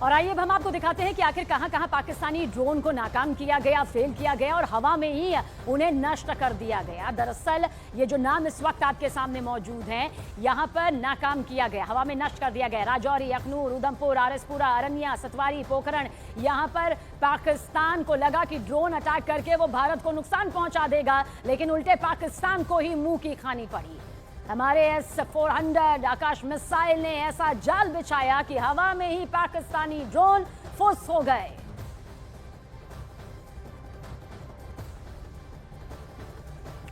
S4: और आइए अब हम आपको दिखाते हैं कि आखिर कहां कहां पाकिस्तानी ड्रोन को नाकाम किया गया, फेल किया गया और हवा में ही उन्हें नष्ट कर दिया गया। दरअसल ये जो नाम इस वक्त आपके सामने मौजूद हैं, यहां पर नाकाम किया गया, हवा में नष्ट कर दिया गया। राजौरी, अखनूर, उधमपुर, आरएसपुरा, अरनिया, सतवारी, पोखरण, यहां पर पाकिस्तान को लगा कि ड्रोन अटैक करके वो भारत को नुकसान पहुंचा देगा, लेकिन उल्टे पाकिस्तान को ही मुंह की खानी पड़ी। हमारे S-400 आकाश मिसाइल ने ऐसा जाल बिछाया कि हवा में ही पाकिस्तानी ड्रोन फुस हो गए।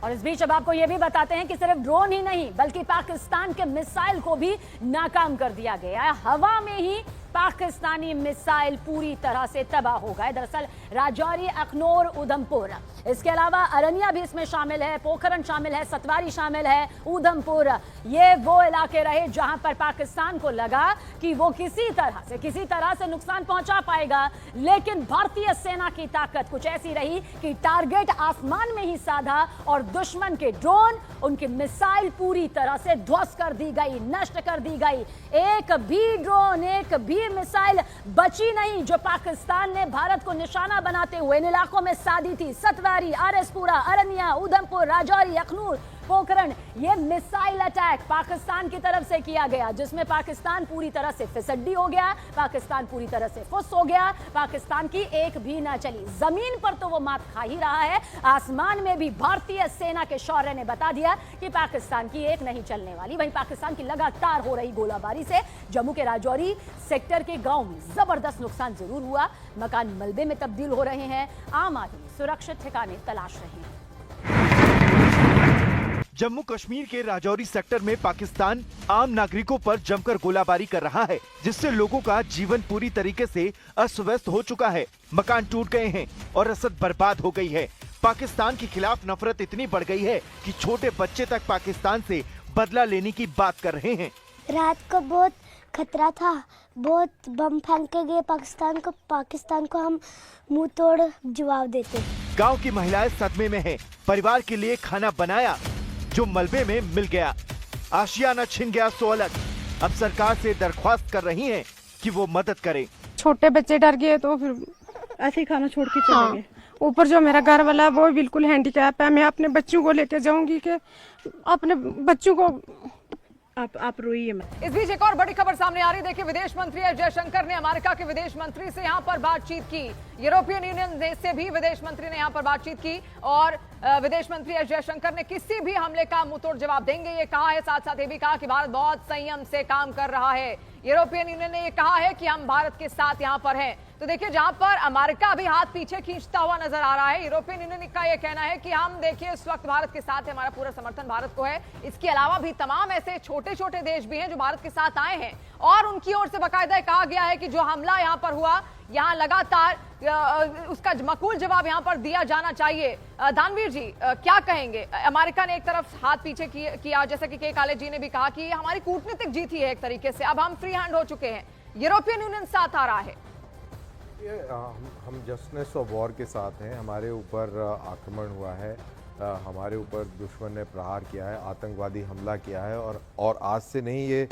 S4: और इस बीच अब आपको यह भी बताते हैं कि सिर्फ ड्रोन ही नहीं बल्कि पाकिस्तान के मिसाइल को भी नाकाम कर दिया गया है। हवा में ही पाकिस्तानी मिसाइल पूरी तरह से तबाह हो गए। दरअसल राजौरी, अखनूर, उधमपुर, इसके अलावा अरनिया भी इसमें शामिल है, पोखरण शामिल है, सतवारी शामिल है, उधमपुर, ये वो इलाके रहे जहां पर पाकिस्तान को लगा कि वो किसी तरह से नुकसान पहुंचा पाएगा, लेकिन भारतीय सेना की ताकत कुछ ऐसी रही कि टारगेट आसमान में ही साधा और दुश्मन के ड्रोन, उनकी मिसाइल पूरी तरह से ध्वस्त कर दी गई, नष्ट कर दी गई। एक भी ड्रोन, एक भी मिसाइल बची नहीं जो पाकिस्तान ने भारत को निशाना बनाते हुए इन इलाकों में साधी थी। सतवारी, आरएसपुरा, अरनिया, उधमपुर, राजौरी, अखनूर, पोखरण, ये मिसाइल अटैक पाकिस्तान की तरफ से किया गया, जिसमें पाकिस्तान पूरी तरह से फिसड्डी हो गया, पाकिस्तान पूरी तरह से फुस हो गया, पाकिस्तान की एक भी ना चली। जमीन पर तो वो मात खा ही रहा है, आसमान में भी भारतीय सेना के शौर्य ने बता दिया कि पाकिस्तान की एक नहीं चलने वाली। वहीं पाकिस्तान की लगातार हो रही गोलाबारी से जम्मू के राजौरी सेक्टर के गांव में जबरदस्त नुकसान जरूर हुआ, मकान मलबे में तब्दील हो रहे हैं, आम आदमी सुरक्षित ठिकाने तलाश रहे हैं।
S9: जम्मू कश्मीर के राजौरी सेक्टर में पाकिस्तान आम नागरिकों पर जमकर गोलाबारी कर रहा है, जिससे लोगों का जीवन पूरी तरीके से अस्त व्यस्त हो चुका है। मकान टूट गए हैं और रसद बर्बाद हो गई है। पाकिस्तान के खिलाफ नफरत इतनी बढ़ गई है कि छोटे बच्चे तक पाकिस्तान से बदला लेने की बात कर रहे हैं।
S10: रात को बहुत खतरा था, बहुत बम फेंक के गए पाकिस्तान को हम मुंह तोड़ जवाब देते।
S9: गांव की महिलाएं सदमे में हैं। परिवार के लिए खाना बनाया जो मलबे में मिल गया, आशियाना छिन गया सो अलग। अब सरकार से दरख्वास्त कर रही हैं कि वो मदद करे।
S11: छोटे बच्चे डर गए तो फिर ऐसे ही खाना छोड़ के चले गए। ऊपर जो मेरा घर वाला है वो बिल्कुल हैंडीकैप है, मैं अपने बच्चों को लेके जाऊंगी कि अपने बच्चों को आप रोइए मत।
S13: इस बीच एक और बड़ी खबर सामने आ रही है। देखिए, विदेश मंत्री एस जयशंकर ने अमेरिका के विदेश मंत्री से यहां पर बातचीत की। यूरोपियन यूनियन से भी विदेश मंत्री ने यहां पर बातचीत की और विदेश मंत्री एस जयशंकर ने किसी भी हमले का मुंहतोड़ जवाब देंगे ये कहा है। साथ साथ ये भी कहा कि भारत बहुत संयम से काम कर रहा है। यूरोपियन यूनियन ने ये कहा है कि हम भारत के साथ यहां पर हैं। तो देखिए, जहां पर अमेरिका भी हाथ पीछे खींचता हुआ नजर आ रहा है, यूरोपियन यूनियन का यह कहना है कि हम देखिए इस वक्त भारत के साथ है, हमारा पूरा समर्थन भारत को है। इसके अलावा भी तमाम ऐसे छोटे छोटे देश भी हैं जो भारत के साथ आए हैं और उनकी ओर से बाकायदा कहा गया है कि जो हमला यहां पर हुआ, यहां लगातार उसका मकबूल जवाब यहां पर दिया जाना चाहिए। दानवीर जी, क्या कहेंगे? अमेरिका ने एक तरफ हाथ पीछे किया, जैसा कि के काले जी ने भी कहा कि हमारी कूटनीतिक जीत ही है एक तरीके से, अब हम फ्री हैंड हो चुके हैं। यूरोपियन यूनियन साथ आ रहा है।
S12: हम जस्टिस ऑफ वॉर के साथ हैं। हमारे ऊपर आक्रमण हुआ है, हमारे ऊपर दुश्मन ने प्रहार किया है, आतंकवादी हमला किया है और आज से नहीं ये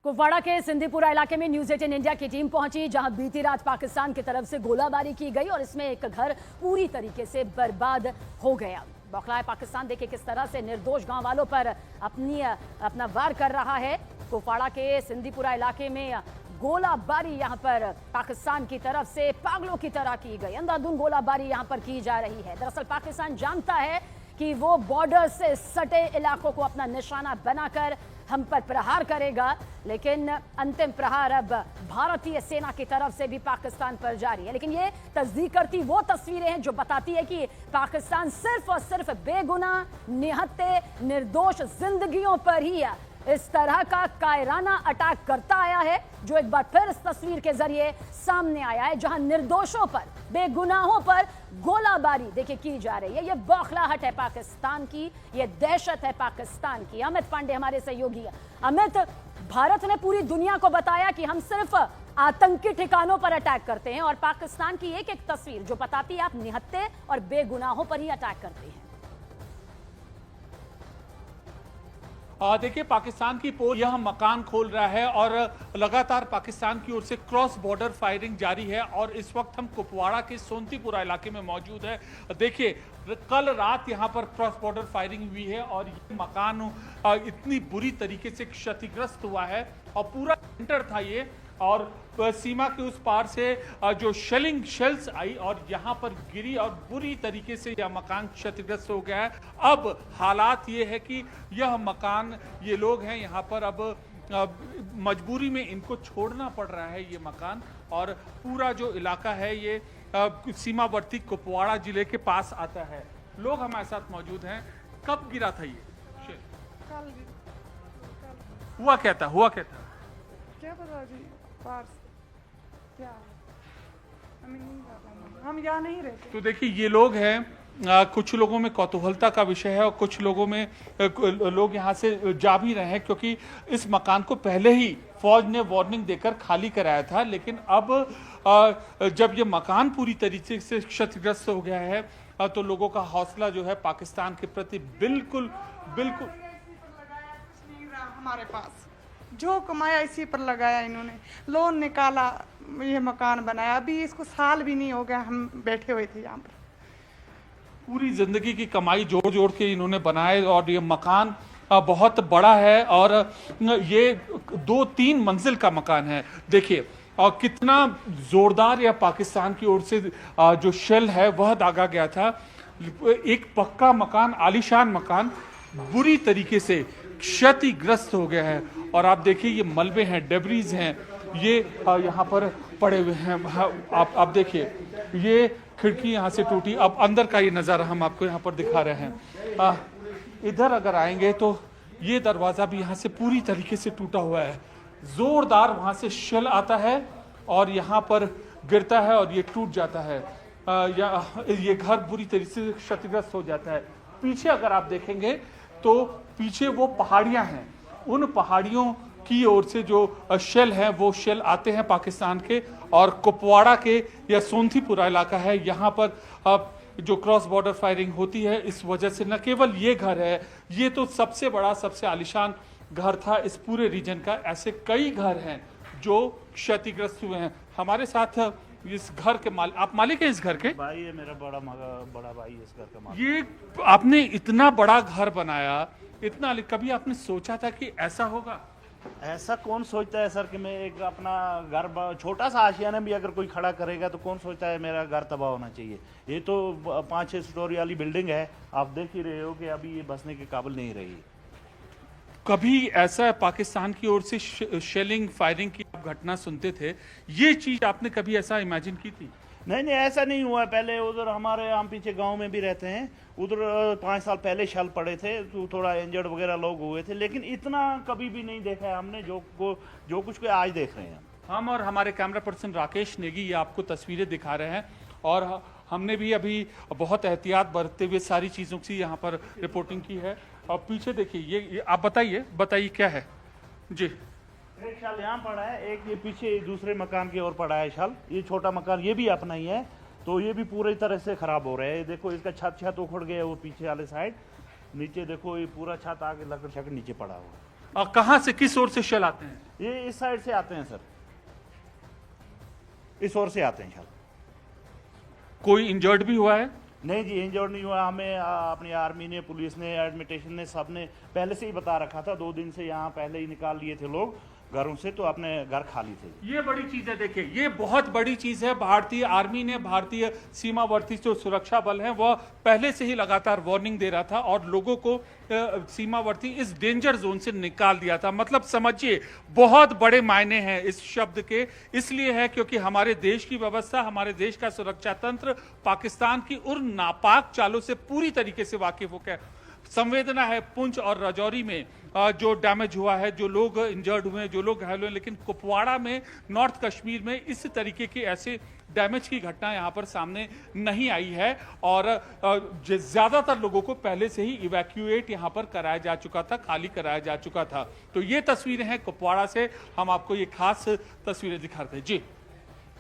S4: कुपवाड़ा के सिंधीपुरा इलाके में न्यूज 18 इंडिया की टीम पहुंची, जहां बीती रात पाकिस्तान की तरफ से गोलाबारी की गई और इसमें एक घर पूरी तरीके से बर्बाद हो गया। बौखलाए पाकिस्तान देखिए किस तरह से निर्दोष गांव वालों पर अपना वार कर रहा है। कुपवाड़ा के सिंधीपुरा इलाके में गोलाबारी यहां पर पाकिस्तान की तरफ से पागलों की तरह की गई, अंधाधुंध गोलाबारी यहां पर की जा रही है। दरअसल पाकिस्तान जानता है कि वो बॉर्डर से सटे इलाकों को अपना निशाना बनाकर हम पर प्रहार करेगा, लेकिन अंतिम प्रहार अब भारतीय सेना की तरफ से भी पाकिस्तान पर जारी है। लेकिन ये तस्दीक करती वो तस्वीरें हैं जो बताती है कि पाकिस्तान सिर्फ और सिर्फ बेगुनाह निहत्ते निर्दोष जिंदगियों पर ही इस तरह का कायराना अटैक करता आया है, जो एक बार फिर इस तस्वीर के जरिए सामने आया है, जहां निर्दोषों पर, बेगुनाहों पर गोलाबारी देखिए की जा रही है। ये बौखलाहट है पाकिस्तान की, ये दहशत है पाकिस्तान की। अमित पांडे हमारे सहयोगी। अमित, भारत ने पूरी दुनिया को बताया कि हम सिर्फ आतंकी ठिकानों पर अटैक करते हैं, और पाकिस्तान की एक एक तस्वीर जो बताती है आप निहत्थे और बेगुनाहों पर ही अटैक करते हैं।
S1: देखिए, पाकिस्तान की पोल यह मकान खोल रहा है और लगातार पाकिस्तान की ओर से क्रॉस बॉर्डर फायरिंग जारी है। और इस वक्त हम कुपवाड़ा के सोनतीपुरा इलाके में मौजूद है। देखिए, कल रात यहां पर क्रॉस बॉर्डर फायरिंग हुई है और ये मकान इतनी बुरी तरीके से क्षतिग्रस्त हुआ है, और पूरा सेंटर था ये, और सीमा के उस पार से जो शेल्स आई और यहाँ पर गिरी और बुरी तरीके से यह मकान क्षतिग्रस्त हो गया है। अब हालात ये है कि यह मकान, ये लोग हैं यहाँ पर, अब मजबूरी में इनको छोड़ना पड़ रहा है ये मकान। और पूरा जो इलाका है ये सीमावर्ती कुपवाड़ा जिले के पास आता है। लोग हमारे साथ मौजूद हैं। कब गिरा था ये?
S2: कल
S1: हुआ क्या था?
S2: क्या पता जी, पार क्या हम यहाँ नहीं रहते।
S1: तो देखिए, ये लोग हैं, कुछ लोगों में कौतूहलता का विषय है और कुछ लोगों में लोग यहाँ से जा भी रहे हैं, क्योंकि इस मकान को पहले ही फौज ने वार्निंग देकर खाली कराया था। लेकिन अब जब ये मकान पूरी तरीके से क्षतिग्रस्त हो गया है, तो लोगों का हौसला जो है पाकिस्तान के प्रति बिल्कुल
S2: हमारे पास जो कमाया इसी पर लगाया इन्होंने, लोन निकाला, ये मकान बनाया। अभी इसको साल भी नहीं हो गया, हम बैठे हुए थे यहाँ पर।
S1: पूरी जिंदगी की कमाई जोड़ के इन्होंने बनाए, और ये मकान बहुत बड़ा है और ये 2-3 मंजिल का मकान है। देखिए, और कितना जोरदार यह पाकिस्तान की ओर से जो शेल है वह दागा गया था। एक पक्का मकान, आलीशान मकान बुरी तरीके से क्षतिग्रस्त हो गया है। और आप देखिए, ये मलबे हैं, डेब्रीज हैं, ये यहाँ पर पड़े हुए हैं। आप देखिए, ये खिड़की यहाँ से टूटी। अब अंदर का ये नज़ारा हम आपको यहाँ पर दिखा रहे हैं। इधर अगर आएंगे तो ये दरवाज़ा भी यहाँ से पूरी तरीके से टूटा हुआ है। जोरदार वहाँ से शेल आता है और यहाँ पर गिरता है और ये टूट जाता है। ये घर बुरी तरीके से क्षतिग्रस्त हो जाता है। पीछे अगर आप देखेंगे तो पीछे वो पहाड़ियाँ हैं, उन पहाड़ियों की ओर से जो शेल हैं वो शेल आते हैं पाकिस्तान के। और कुपवाड़ा के या सोनतीपुरा इलाका है, यहाँ पर जो क्रॉस बॉर्डर फायरिंग होती है, इस वजह से न केवल ये घर है, ये तो सबसे बड़ा, सबसे आलीशान घर था इस पूरे रीजन का। ऐसे कई घर हैं जो क्षतिग्रस्त हुए हैं। हमारे साथ इस घर के आप मालिक हैं इस घर के?
S3: भाई है मेरा, बड़ा भाई इस घर का मालिक।
S1: ये आपने इतना बड़ा घर बनाया, इतना, कभी आपने सोचा था कि ऐसा होगा?
S3: ऐसा कौन सोचता है सर कि मैं एक अपना घर, छोटा सा आशियाना भी अगर कोई खड़ा करेगा तो कौन सोचता है मेरा घर तबाह होना चाहिए। ये तो 5-6 स्टोरी वाली बिल्डिंग है, आप देख ही रहे हो कि अभी ये बसने के काबिल नहीं रही।
S1: कभी ऐसा पाकिस्तान की ओर से शेलिंग फायरिंग की आप घटना सुनते थे, ये चीज आपने कभी ऐसा इमेजिन की थी?
S3: नहीं, ऐसा नहीं हुआ। पहले उधर हमारे, हम पीछे गांव में भी रहते हैं, उधर 5 साल पहले शल पड़े थे, तो थोड़ा इंजर्ड वगैरह लोग हुए थे, लेकिन इतना कभी भी नहीं देखा है हमने जो कुछ को आज देख रहे हैं
S1: हम। और हमारे कैमरा पर्सन राकेश नेगी ये आपको तस्वीरें दिखा रहे हैं, और हमने भी अभी बहुत एहतियात बरतते हुए सारी चीज़ों की यहाँ पर रिपोर्टिंग की है। और पीछे देखिए, ये आप बताइए क्या है जी?
S3: एक शाल यहाँ पड़ा है, एक ये पीछे दूसरे मकान की ओर पड़ा है शाल। ये छोटा मकान ये भी अपना ही है, तो ये भी पूरी तरह से खराब हो रहा है। देखो, इसका छत उखड़ गया, वो पीछे वाले साइड नीचे देखो, ये पूरा छत आगे लकड़ शकड़ नीचे पड़ा हुआ है।
S1: और कहाँ से, किस ओर से शेल आते हैं?
S3: ये इस साइड से आते हैं सर, इस ओर से आते हैं शाल।
S1: कोई इंजर्ड भी हुआ है?
S3: नहीं जी, इंजर्ड नहीं हुआ। हमें अपनी आर्मी ने, पुलिस ने, एडमिनिस्ट्रेशन ने, सब ने पहले से ही बता रखा था। 2 दिन से यहाँ पहले ही निकाल लिए थे लोग घरों से, तो अपने घर खाली थे।
S1: ये बड़ी चीज है। देखिए, ये बहुत बड़ी चीज है। भारतीय आर्मी ने, भारतीय सीमावर्ती जो सुरक्षा बल है, वह पहले से ही लगातार वार्निंग दे रहा था और लोगों को सीमावर्ती इस डेंजर जोन से निकाल दिया था। मतलब समझिए, बहुत बड़े मायने हैं इस शब्द के। इसलिए है क्योंकि हमारे देश की व्यवस्था, हमारे देश का सुरक्षा तंत्र पाकिस्तान की उन नापाक चालों से पूरी तरीके से वाकिफ हो गया। संवेदना है पुंछ और राजौरी में जो डैमेज हुआ है, जो लोग इंजर्ड हुए हैं, जो लोग घायल हुए हैं, लेकिन कुपवाड़ा में, नॉर्थ कश्मीर में इस तरीके के ऐसे डैमेज की घटना यहां पर सामने नहीं आई है और ज्यादातर लोगों को पहले से ही इवैक्यूएट यहां पर कराया जा चुका था, खाली कराया जा चुका था। तो ये तस्वीरें हैं कुपवाड़ा से, हम आपको ये खास तस्वीरें दिखाते हैं। जी,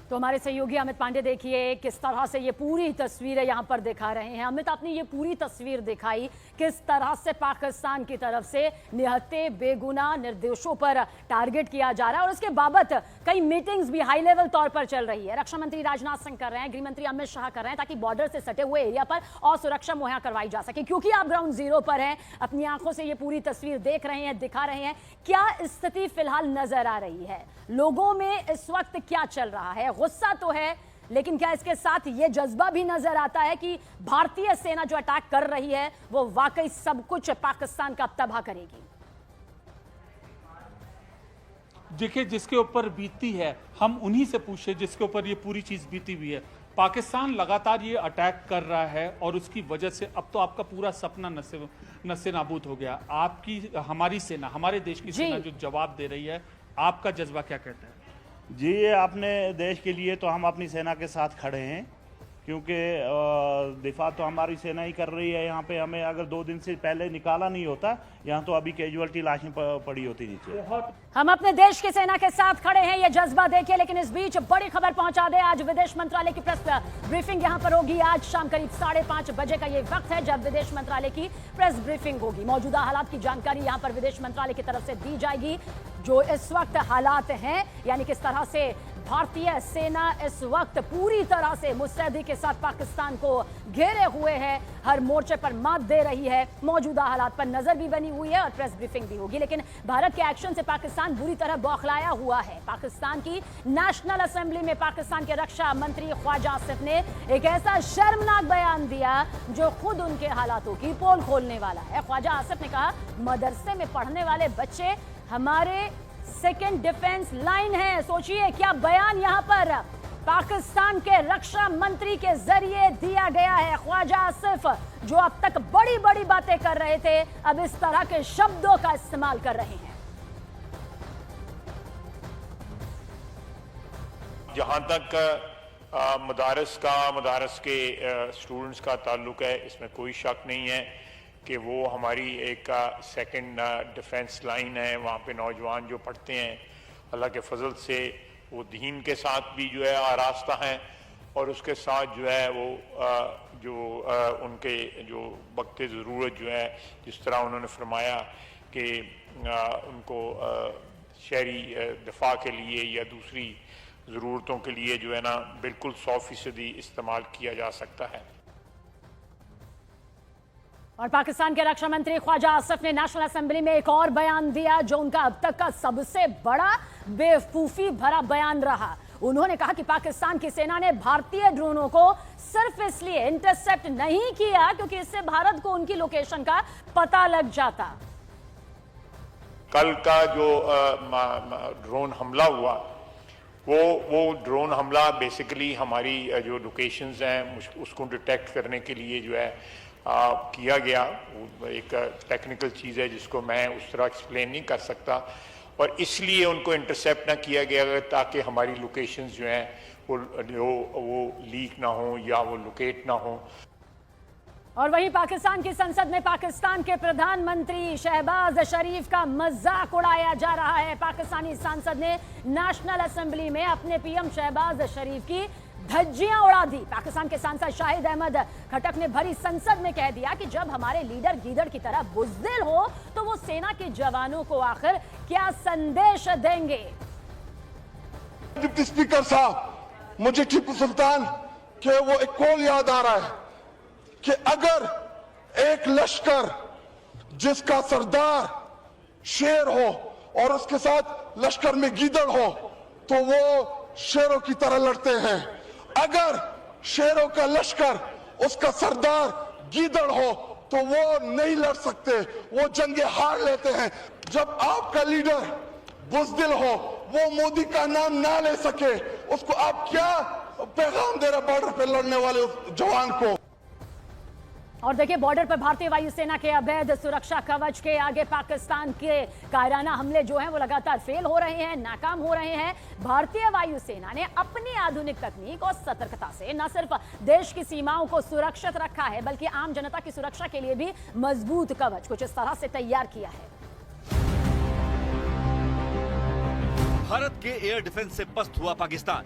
S4: तो हमारे सहयोगी अमित पांडे देखिए किस तरह से ये पूरी तस्वीरें यहां पर दिखा रहे हैं। अमित, आपने ये पूरी तस्वीर दिखाई किस तरह से पाकिस्तान की तरफ से निहत्थे बेगुनाह निर्दोषों पर टारगेट किया जा रहा है और उसके बाबत कई मीटिंग्स भी हाई लेवल तौर पर चल रही है। रक्षा मंत्री राजनाथ सिंह कर रहे हैं, गृह मंत्री अमित शाह कर रहे हैं, ताकि बॉर्डर से सटे हुए एरिया पर और सुरक्षा मुहैया करवाई जा सके। क्योंकि आप ग्राउंड जीरो पर हैं, अपनी आंखों से ये पूरी तस्वीर देख रहे हैं, दिखा रहे हैं, क्या स्थिति फिलहाल नजर आ रही है? लोगों में इस वक्त क्या चल रहा है? गुस्सा तो है, लेकिन क्या इसके साथ ये जज्बा भी नजर आता है कि भारतीय सेना जो अटैक कर रही है वो वाकई सब कुछ पाकिस्तान का तबाह करेगी?
S1: देखिए, जिसके ऊपर बीतती है हम उन्हीं से पूछे जिसके ऊपर ये पूरी चीज बीती हुई है। पाकिस्तान लगातार ये अटैक कर रहा है और उसकी वजह से अब तो आपका पूरा सपना नस्से नाबूद हो गया। आपकी, हमारी सेना, हमारे देश की सेना जो जवाब दे रही है, आपका जज्बा क्या कहता है?
S3: जी, ये अपने देश के लिए तो हम अपनी सेना के साथ खड़े हैं, क्योंकि दिफा तो हमारी सेना ही कर रही है। यहाँ पे हमें अगर 2 दिन से पहले निकाला नहीं होता, यहाँ तो अभी कैजुअल्टी लाशें पड़ी होती नीचे।
S4: हम अपने देश की सेना के साथ खड़े हैं, ये जज्बा देखिए। लेकिन इस बीच बड़ी खबर पहुंचा दे, आज विदेश मंत्रालय की प्रेस ब्रीफिंग यहाँ पर होगी। आज शाम करीब 5:30 बजे का ये वक्त है जब विदेश मंत्रालय की प्रेस ब्रीफिंग होगी। मौजूदा हालात की जानकारी यहाँ पर विदेश मंत्रालय की तरफ से दी जाएगी। जो इस वक्त हालात हैं, यानी किस तरह से भारतीय सेना इस वक्त पूरी तरह से मुस्तैदी के साथ पाकिस्तान को घेरे हुए है, हर मोर्चे पर मात दे रही है, मौजूदा हालात पर नजर भी बनी हुई है और प्रेस ब्रीफिंग भी होगी। लेकिन भारत के एक्शन से पाकिस्तान बुरी तरह बौखलाया हुआ है। पाकिस्तान की नेशनल असेंबली में पाकिस्तान के रक्षा मंत्री ख्वाजा आसिफ ने एक ऐसा शर्मनाक बयान दिया जो खुद उनके हालातों की पोल खोलने वाला है। ख्वाजा आसिफ ने कहा, मदरसे में पढ़ने वाले बच्चे हमारे सेकेंड डिफेंस लाइन है। सोचिए क्या बयान यहां पर पाकिस्तान के रक्षा मंत्री के जरिए दिया गया है। ख्वाजा आसिफ जो अब तक बड़ी बड़ी बातें कर रहे थे, अब इस तरह के शब्दों का इस्तेमाल कर रहे हैं।
S5: जहां तक मदारस के स्टूडेंट्स का ताल्लुक है, इसमें कोई शक नहीं है कि वो हमारी एक सेकंड डिफेंस लाइन है। वहाँ पे नौजवान जो पढ़ते हैं, अल्लाह के फजल से वो दीन के साथ भी जो है आरास्ता हैं और उसके साथ जो है वो उनके जो वक्त ज़रूरत जो है, जिस तरह उन्होंने फरमाया कि उनको शहरी दफा के लिए या दूसरी ज़रूरतों के लिए जो है ना बिल्कुल 100% इस्तेमाल किया जा सकता है।
S4: और पाकिस्तान के रक्षा मंत्री ख्वाजा आसिफ ने नेशनल असेंबली में एक और बयान दिया जो उनका अब तक का सबसे बड़ा बेवकूफी भरा बयान रहा। उन्होंने कहा कि पाकिस्तान की सेना ने भारतीय ड्रोनों को सिर्फ इसलिए इंटरसेप्ट नहीं किया क्योंकि इससे भारत को उनकी लोकेशन का पता लग जाता।
S5: कल का जो ड्रोन हमला हुआ, वो ड्रोन हमला बेसिकली हमारी जो लोकेशंस हैं उसको डिटेक्ट करने के लिए जो है किया गया। एक टेक्निकल चीज़ है जिसको मैं उस तरह एक्सप्लेन नहीं कर सकता, और इसलिए उनको इंटरसेप्ट ना किया गया ताकि हमारी लोकेशंस जो हैं वो लीक ना हो या वो लोकेट ना हो।
S4: और वहीं पाकिस्तान की संसद में पाकिस्तान के प्रधानमंत्री शहबाज शरीफ का मजाक उड़ाया जा रहा है। पाकिस्तानी सांसद ने नेशनल असेंबली में अपने पीएम शहबाज शरीफ की धज्जियां उड़ा दी। पाकिस्तान के सांसद शाहिद अहमद खटक ने भरी संसद में कह दिया कि जब हमारे लीडर गीदड़ की तरह बुज़दिल हो तो वो सेना के जवानों को आखिर क्या संदेश देंगे।
S6: डिप्टी स्पीकर साहब, मुझे टीपू सुल्तान के वो एक कॉल याद आ रहा है कि अगर एक लश्कर जिसका सरदार शेर हो और उसके साथ लश्कर में गीदड़ हो तो वो शेरों की तरह लड़ते हैं। अगर शेरों का लश्कर उसका सरदार गीदड़ हो तो वो नहीं लड़ सकते, वो जंगे हार लेते हैं। जब आपका लीडर बुज़दिल हो, वो मोदी का नाम ना ले सके, उसको आप क्या पैगाम दे रहे बॉर्डर पे लड़ने वाले उस जवान को।
S4: और देखिए बॉर्डर पर भारतीय वायुसेना के अवैध सुरक्षा कवच के आगे पाकिस्तान के कायराना हमले जो हैं वो लगातार फेल हो रहे हैं, नाकाम हो रहे हैं। भारतीय वायुसेना ने अपनी आधुनिक तकनीक और सतर्कता से न सिर्फ देश की सीमाओं को सुरक्षित रखा है बल्कि आम जनता की सुरक्षा के लिए भी मजबूत कवच कुछ इस तरह से तैयार किया है।
S7: भारत के एयर डिफेंस से पस्त हुआ पाकिस्तान।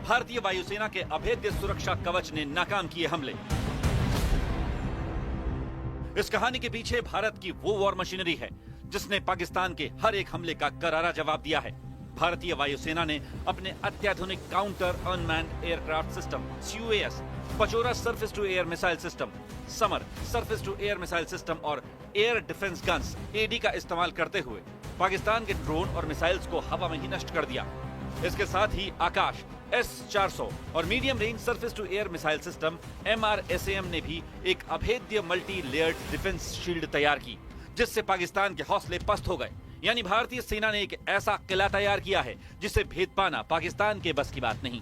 S7: भारतीय वायुसेना के अभेद्य सुरक्षा कवच ने नाकाम किए हमले। इस कहानी के पीछे भारत की वो वॉर मशीनरी है जिसने पाकिस्तान के हर एक हमले का करारा जवाब दिया है। भारतीय वायुसेना ने अपने अत्याधुनिक counter unmanned aircraft system CUAS, Pechora surface to air missile system, Samar surface to air missile system और एयर डिफेंस गन्स AD का इस्तेमाल करते हुए पाकिस्तान के ड्रोन और मिसाइल्स को हवा में ही नष्ट कर दिया। इसके साथ ही आकाश S-400 और medium range surface to air missile system MRSAM ने भी एक अभेद्य मल्टी लेयर्ड डिफेंस शील्ड तैयार की जिससे पाकिस्तान के हौसले पस्त हो गए। यानी भारतीय सेना ने एक ऐसा किला तैयार किया है जिसे भेद पाना पाकिस्तान के बस की बात नहीं।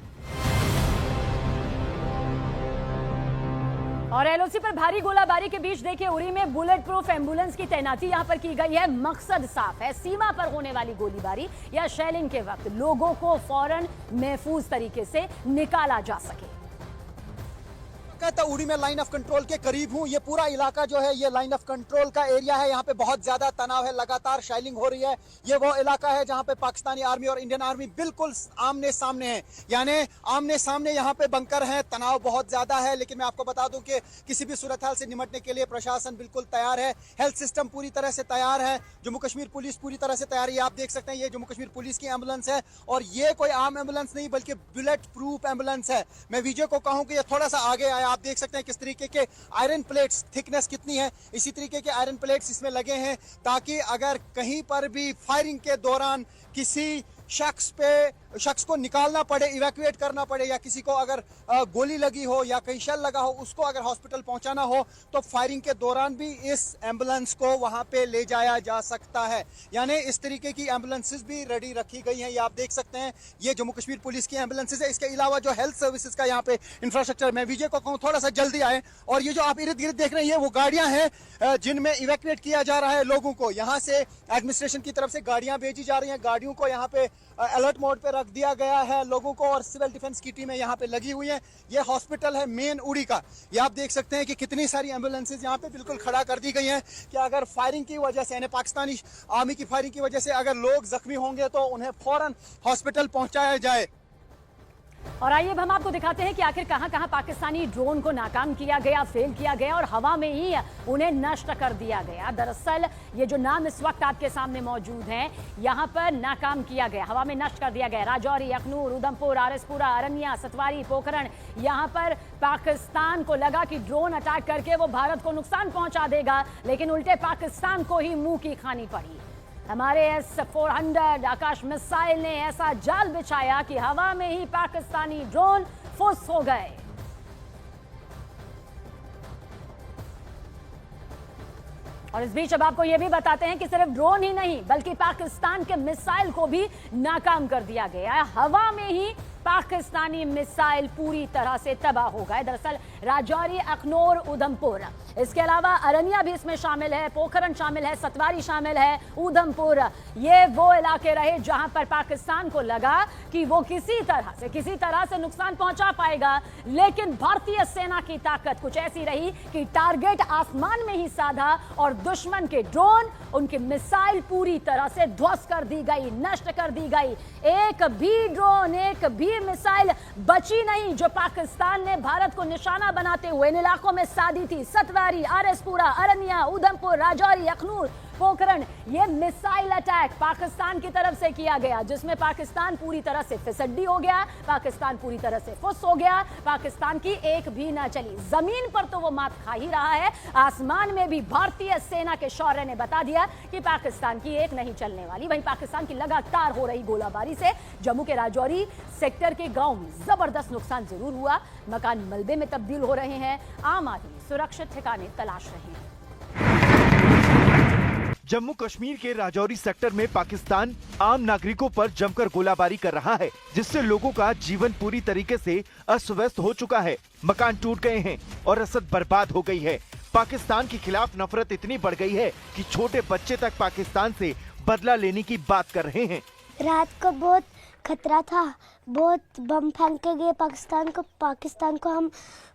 S4: और LOC पर भारी गोलाबारी के बीच देखिए उरी में बुलेट प्रूफ एम्बुलेंस की तैनाती यहां पर की गई है। मकसद साफ है, सीमा पर होने वाली गोलीबारी या शेलिंग के वक्त लोगों को फौरन महफूज तरीके से निकाला जा सके।
S8: कहता उड़ी में लाइन ऑफ कंट्रोल के करीब हूँ। ये पूरा इलाका जो है ये लाइन ऑफ कंट्रोल का एरिया है। यहाँ पे बहुत ज्यादा तनाव है, लगातार शेलिंग हो रही है। ये वो इलाका है जहाँ पे पाकिस्तानी आर्मी और इंडियन आर्मी बिल्कुल आमने सामने है, यानी आमने सामने यहाँ पे बंकर है। तनाव बहुत ज्यादा है, लेकिन मैं आपको बता दूं कि किसी भी सूरत हाल से निपटने के लिए प्रशासन बिल्कुल तैयार है। हेल्थ सिस्टम पूरी तरह से तैयार है। जम्मू कश्मीर पुलिस पूरी तरह से तैयार है। आप देख सकते हैं ये जम्मू कश्मीर पुलिस की एम्बुलेंस है और ये कोई आम एम्बुलेंस नहीं बल्कि बुलेट प्रूफ एम्बुलेंस है। मैं विजय को कहूँ कि ये थोड़ा सा आगे आया। आप देख सकते हैं किस तरीके के आयरन प्लेट्स, थिकनेस कितनी है, इसी तरीके के आयरन प्लेट्स इसमें लगे हैं ताकि अगर कहीं पर भी फायरिंग के दौरान किसी शख्स को निकालना पड़े, इवैक्यूएट करना पड़े या किसी को अगर गोली लगी हो या कहीं शेल लगा हो उसको अगर हॉस्पिटल पहुंचाना हो तो फायरिंग के दौरान भी इस एम्बुलेंस को वहां पे ले जाया जा सकता है। यानी इस तरीके की एम्बुलेंसेस भी रेडी रखी गई हैं। ये आप देख सकते हैं ये जम्मू कश्मीर पुलिस की एम्बुलेंसेस है। इसके अलावा जो हेल्थ सर्विसेज का यहाँ पे इंफ्रास्ट्रक्चर, मैं विजय को कहूँ थोड़ा सा जल्दी आए। और ये जो आप इर्द गिर्द देख रहे हैं ये वो गाड़ियां हैं जिनमें इवैक्यूएट किया जा रहा है लोगों को। यहाँ से एडमिनिस्ट्रेशन की तरफ से गाड़ियां भेजी जा रही हैं। गाड़ियों को यहाँ पे अलर्ट मोड पे रख दिया गया है लोगों को और सिविल डिफेंस की टीमें यहाँ पे लगी हुई हैं। ये हॉस्पिटल है मेन उड़ी का। ये आप देख सकते हैं कि कितनी सारी एम्बुलेंसेज यहाँ पे बिल्कुल खड़ा कर दी गई हैं कि अगर फायरिंग की वजह से, यानी पाकिस्तानी आर्मी की फायरिंग की वजह से अगर लोग जख्मी होंगे तो उन्हें फौरन हॉस्पिटल पहुंचाया जाए।
S4: और आइए अब हम आपको दिखाते हैं कि आखिर कहां कहां पाकिस्तानी ड्रोन को नाकाम किया गया, फेल किया गया और हवा में ही उन्हें नष्ट कर दिया गया। दरअसल ये जो नाम इस वक्त आपके सामने मौजूद हैं, यहां पर नाकाम किया गया, हवा में नष्ट कर दिया गया। राजौरी, अखनूर, उधमपुर, आरएसपुरा, अरनिया, सतवारी, पोखरण, यहां पर पाकिस्तान को लगा कि ड्रोन अटैक करके वो भारत को नुकसान पहुंचा देगा, लेकिन उल्टे पाकिस्तान को ही मुंह की खानी पड़ी। हमारे S-400 आकाश मिसाइल ने ऐसा जाल बिछाया कि हवा में ही पाकिस्तानी ड्रोन फुस हो गए। और इस बीच अब आपको यह भी बताते हैं कि सिर्फ ड्रोन ही नहीं बल्कि पाकिस्तान के मिसाइल को भी नाकाम कर दिया गया है। हवा में ही पाकिस्तानी मिसाइल पूरी तरह से तबाह हो गए। दरअसल राजौरी, अखनूर, उधमपुर, इसके अलावा अरनिया भी इसमें शामिल है, पोखरण शामिल है, सतवारी शामिल है, उधमपुर, ये वो इलाके रहे जहां पर पाकिस्तान को लगा कि वो किसी तरह से नुकसान पहुंचा पाएगा, लेकिन भारतीय सेना की ताकत कुछ ऐसी रही कि टारगेट आसमान में ही साधा और दुश्मन के ड्रोन, उनके मिसाइल पूरी तरह से ध्वस्त कर दी गई, नष्ट कर दी गई। एक भी ड्रोन, एक भी मिसाइल बची नहीं जो पाकिस्तान ने भारत को निशाना बनाते हुए इन इलाकों में साधी थी। सतवारी, आरएसपुरा, अरनिया, उधमपुर, राजौरी, अखनूर, पोखरण, ये मिसाइल अटैक पाकिस्तान की तरफ से किया गया जिसमें पाकिस्तान पूरी तरह से फिसड्डी हो गया, पाकिस्तान पूरी तरह से फुस हो गया, पाकिस्तान की एक भी ना चली। जमीन पर तो वो मात खा ही रहा है, आसमान में भी भारतीय सेना के शौर्य ने बता दिया कि पाकिस्तान की एक नहीं चलने वाली। वहीं पाकिस्तान की लगातार हो रही गोलाबारी से जम्मू के राजौरी सेक्टर के गांव में जबरदस्त नुकसान जरूर हुआ, मकान मलबे में तब्दील हो रहे हैं, आम आदमी सुरक्षित ठिकाने तलाश रहे हैं।
S9: जम्मू कश्मीर के राजौरी सेक्टर में पाकिस्तान आम नागरिकों पर जमकर गोलाबारी कर रहा है, जिससे लोगों का जीवन पूरी तरीके से अस्त व्यस्त हो चुका है। मकान टूट गए हैं और रसद बर्बाद हो गई है। पाकिस्तान के खिलाफ नफरत इतनी बढ़ गई है कि छोटे बच्चे तक पाकिस्तान से बदला लेने की बात कर रहे हैं।
S10: रात को बहुत खतरा था, बहुत बम फेंक के गए पाकिस्तान को हम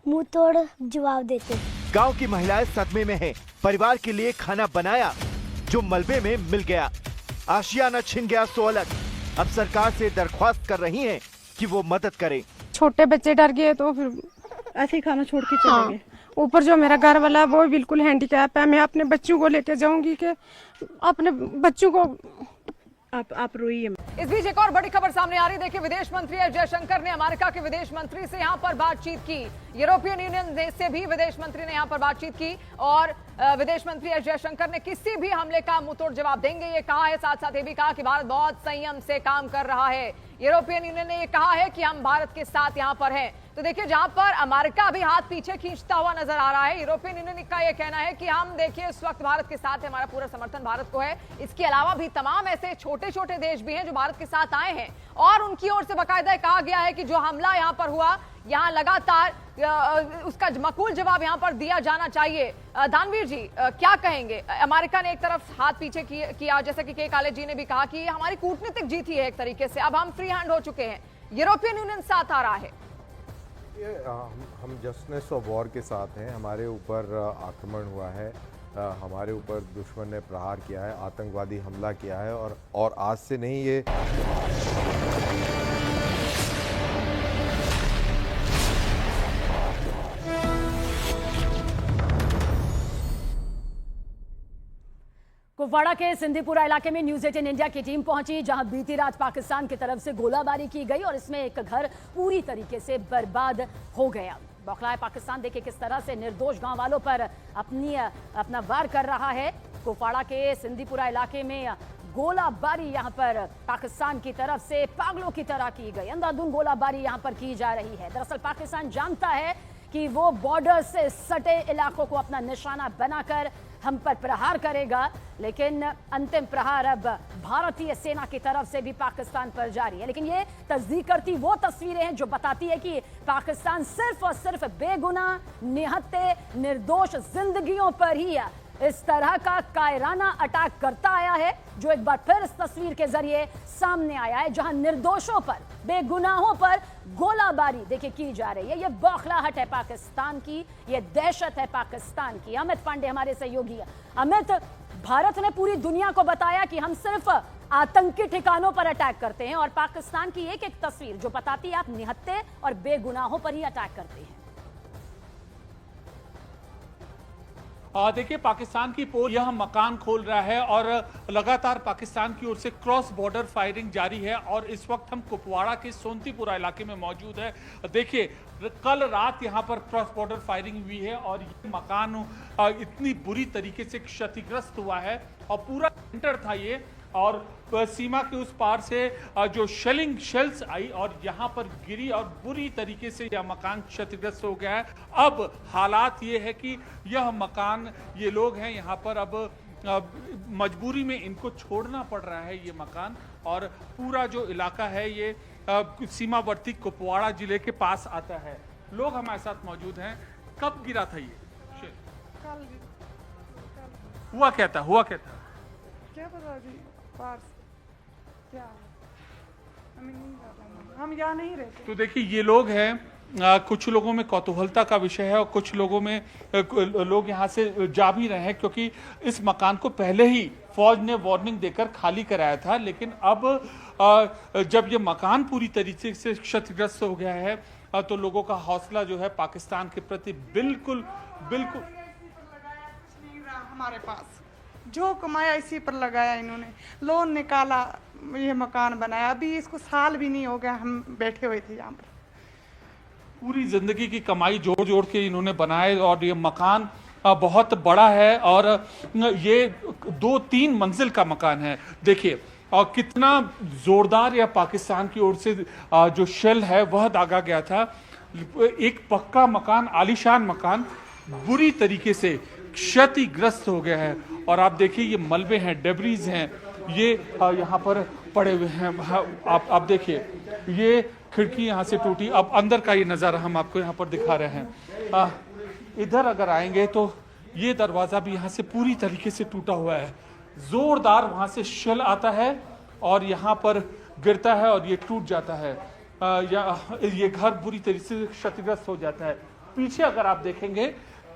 S10: मुंह तोड़ जवाब देते।
S9: गांव की महिलाएं सदमे में हैं। परिवार के लिए खाना बनाया जो मलबे में मिल गया। आशियाना छिन गया सो अलग। अब सरकार से दरख्वास्त कर रही हैं कि वो मदद करे।
S11: छोटे बच्चे डर गए तो फिर ऐसे ही खाना छोड़ के चले गए। ऊपर जो मेरा घर वाला है वो बिल्कुल हैंडीकैप है। मैं अपने बच्चों को लेके जाऊंगी कि अपने बच्चों को आप रोइए।
S13: इस बीच एक और बड़ी खबर सामने आ रही। देखिए, विदेश मंत्री एस जयशंकर ने अमेरिका के विदेश मंत्री से यहां पर बातचीत की। यूरोपियन यूनियन से भी विदेश मंत्री ने यहां पर बातचीत की और विदेश मंत्री एस जयशंकर ने किसी भी हमले का मुंहतोड़ जवाब देंगे ये कहा है। साथ साथ ये भी कहा कि भारत बहुत संयम से काम कर रहा है। यूरोपियन यूनियन ने ये कहा है कि हम भारत के साथ यहां पर हैं। तो देखिए, जहां पर अमेरिका भी हाथ पीछे खींचता हुआ नजर आ रहा है, यूरोपियन यूनियन का यह कहना है कि हम देखिए इस वक्त भारत के साथ है, हमारा पूरा समर्थन भारत को है। इसके अलावा भी तमाम ऐसे छोटे छोटे देश भी हैं जो भारत के साथ आए हैं और उनकी ओर से बाकायदा कहा गया है कि जो हमला यहां पर हुआ, यहां लगातार उसका मकबूल जवाब यहां पर दिया जाना चाहिए। दानवीर जी, क्या कहेंगे? अमेरिका ने एक तरफ हाथ पीछे किया, जैसा कि के काले जी ने भी कहा कि ये हमारी कूटनीतिक जीत ही है एक तरीके से। अब हम फ्री हैंड हो चुके हैं, यूरोपियन यूनियन साथ आ रहा है।
S12: हम जस्टिस ऑफ वॉर के साथ हैं। हमारे ऊपर आक्रमण हुआ है, हमारे ऊपर दुश्मन ने प्रहार किया है, आतंकवादी हमला किया है और आज से नहीं ये
S4: कुपवाड़ा के सिंधीपुरा इलाके में न्यूज 18 इंडिया की टीम पहुंची, जहां बीती रात पाकिस्तान की तरफ से गोलाबारी की गई और इसमें एक घर पूरी तरीके से बर्बाद हो गया। बौखलाए पाकिस्तान देखे किस तरह से निर्दोष गांव वालों पर अपना वार कर रहा है। कुपवाड़ा के सिंधीपुरा इलाके में गोलाबारी यहां पर पाकिस्तान की तरफ से पागलों की तरह की गई। अंधाधुंध गोलाबारी यहां पर की जा रही है। दरअसल पाकिस्तान जानता है कि वो बॉर्डर से सटे इलाकों को अपना निशाना बनाकर हम पर प्रहार करेगा, लेकिन अंतिम प्रहार अब भारतीय सेना की तरफ से भी पाकिस्तान पर जारी है। लेकिन ये तस्दीक करती वो तस्वीरें हैं जो बताती है कि पाकिस्तान सिर्फ और सिर्फ बेगुनाह निहत्थे निर्दोष जिंदगियों पर ही इस तरह का कायराना अटैक करता आया है, जो एक बार फिर इस तस्वीर के जरिए सामने आया है, जहां निर्दोषों पर, बेगुनाहों पर गोलाबारी देखिए की जा रही है। ये बौखलाहट है पाकिस्तान की, ये दहशत है पाकिस्तान की। अमित पांडे हमारे सहयोगी। अमित, भारत ने पूरी दुनिया को बताया कि हम सिर्फ आतंकी ठिकानों पर अटैक करते हैं और पाकिस्तान की एक एक तस्वीर जो बताती है आप निहत्थे और बेगुनाहों पर ही अटैक करते हैं।
S1: देखिए, पाकिस्तान की पोल यह मकान खोल रहा है और लगातार पाकिस्तान की ओर से क्रॉस बॉर्डर फायरिंग जारी है और इस वक्त हम कुपवाड़ा के सोनतीपुरा इलाके में मौजूद है। देखिए, कल रात यहां पर क्रॉस बॉर्डर फायरिंग हुई है और ये मकान इतनी बुरी तरीके से क्षतिग्रस्त हुआ है और पूरा सेंटर था ये, और सीमा के उस पार से जो शेल्स आई और यहाँ पर गिरी और बुरी तरीके से यह मकान क्षतिग्रस्त हो गया है। अब हालात ये है कि यह मकान, ये लोग हैं यहाँ पर, अब मजबूरी में इनको छोड़ना पड़ रहा है ये मकान, और पूरा जो इलाका है ये सीमावर्ती कुपवाड़ा जिले के पास आता है। लोग हमारे साथ मौजूद हैं। कब गिरा था ये?
S2: कल
S1: हुआ क्या था?
S2: क्या पता जी, क्या हम यहाँ नहीं रहते।
S1: तो देखिए, ये लोग हैं, कुछ लोगों में कौतूहलता का विषय है और कुछ लोगों में लोग यहाँ से जा भी रहे हैं, क्योंकि इस मकान को पहले ही फौज ने वार्निंग देकर खाली कराया था। लेकिन अब जब ये मकान पूरी तरीके से क्षतिग्रस्त हो गया है तो लोगों का हौसला जो है पाकिस्तान के प्रति बिल्कुल
S2: हमारे पास जो कमाया इसी पर लगाया इन्होंने। लोन निकाला, ये मकान बनाया। अभी इसको साल भी नहीं हो गया, हम बैठे हुए थे यहाँ पर।
S1: पूरी जिंदगी की कमाई जोड़ जोड़ के इन्होंने बनाए और ये मकान बहुत बड़ा है और ये 2-3 मंजिल का मकान है। देखिए, और कितना जोरदार या पाकिस्तान की ओर से जो शेल है वह दागा गया था। एक पक्का मकान, आलीशान मकान बुरी तरीके से क्षतिग्रस्त हो गया है और आप देखिए ये मलबे हैं, डेब्रीज हैं, ये यहाँ पर पड़े हुए हैं। आप देखिए ये खिड़की यहाँ से टूटी। अब अंदर का ये नज़ारा हम आपको यहाँ पर दिखा रहे हैं। इधर अगर आएंगे तो ये दरवाज़ा भी यहाँ से पूरी तरीके से टूटा हुआ है। जोरदार वहाँ से शेल आता है और यहाँ पर गिरता है और ये टूट जाता है। ये घर बुरी तरीके से क्षतिग्रस्त हो जाता है। पीछे अगर आप देखेंगे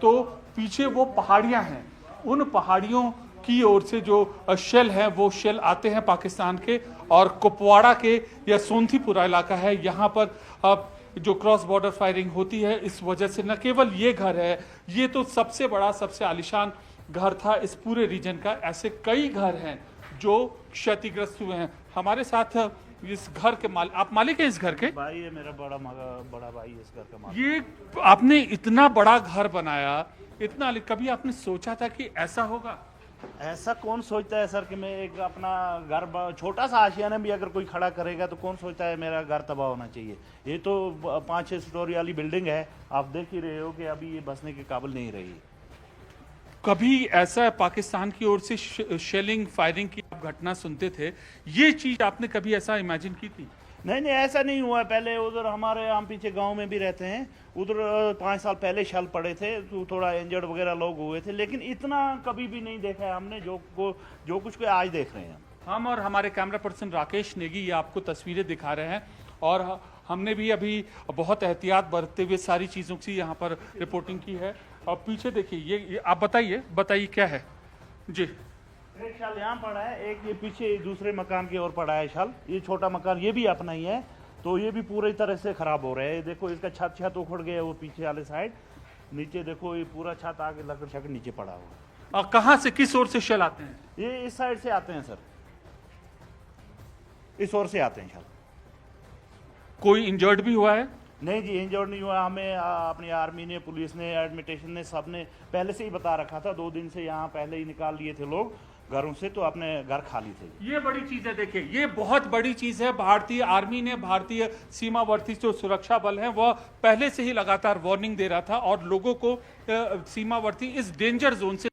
S1: तो पीछे वो पहाड़ियाँ हैं, उन पहाड़ियों की ओर से जो शेल है वो शेल आते हैं पाकिस्तान के, और कुपवाड़ा के या सोनथीपुरा इलाका है, यहाँ पर जो क्रॉस बॉर्डर फायरिंग होती है। इस वजह से न केवल ये घर है, ये तो सबसे बड़ा सबसे आलीशान घर था इस पूरे रीजन का। ऐसे कई घर हैं जो क्षतिग्रस्त हुए हैं। हमारे साथ इस घर के आप मालिक हैं इस घर के?
S3: भाई है मेरा, बड़ा भाई इस घर का मालिक।
S1: ये आपने इतना बड़ा घर बनाया, इतना, कभी आपने सोचा था कि ऐसा होगा?
S3: ऐसा कौन सोचता है सर कि मैं एक अपना घर छोटा सा आशियाना भी अगर कोई खड़ा करेगा तो कौन सोचता है मेरा घर तबाह होना चाहिए। ये तो 5-6 स्टोरी वाली बिल्डिंग है, आप देख ही रहे हो कि अभी ये बसने के काबिल नहीं रही।
S1: कभी ऐसा पाकिस्तान की ओर से शेलिंग फायरिंग की आप घटना सुनते थे, ये चीज आपने कभी ऐसा इमेजिन की थी?
S3: नहीं ऐसा नहीं हुआ। पहले उधर हमारे हम पीछे गांव में भी रहते हैं, उधर 5 साल पहले शल पड़े थे तो थोड़ा इंजर्ड वगैरह लोग हुए थे, लेकिन इतना कभी भी नहीं देखा है हमने जो कुछ को आज देख रहे हैं
S1: हम। और हमारे कैमरा पर्सन राकेश नेगी ये आपको तस्वीरें दिखा रहे हैं, और हमने भी अभी बहुत एहतियात बरतते हुए सारी चीज़ों की यहाँ पर रिपोर्टिंग की है। और पीछे देखिए ये आप बताइए क्या है जी?
S3: एक शाल यहाँ पड़ा है, एक ये पीछे दूसरे मकान की ओर पड़ा है शाल। ये छोटा मकान ये भी अपना ही है, तो ये भी पूरी तरह से खराब हो रहा है। देखो इसका छत उखड़ गया, वो पीछे वाले साइड। नीचे देखो ये पूरा छत आगे लकड़ शकड़ नीचे पड़ा हुआ है।
S1: और कहाँ से, किस ओर से शेल आते हैं?
S3: ये इस साइड से आते हैं सर, इस ओर से आते हैं शाल।
S1: कोई इंजर्ड भी हुआ है?
S3: नहीं जी, इंजर्ड नहीं हुआ। हमें अपनी आर्मी ने, पुलिस ने, एडमिटेशन ने, सब ने पहले से ही बता रखा था। 2 दिन से यहाँ पहले ही निकाल लिए थे लोग घरों से, तो अपने घर खाली थे।
S1: ये बड़ी चीज है, देखिए ये बहुत बड़ी चीज है। भारतीय आर्मी ने, भारतीय सीमावर्ती जो सुरक्षा बल है, वह पहले से ही लगातार वार्निंग दे रहा था और लोगों को सीमावर्ती इस डेंजर जोन से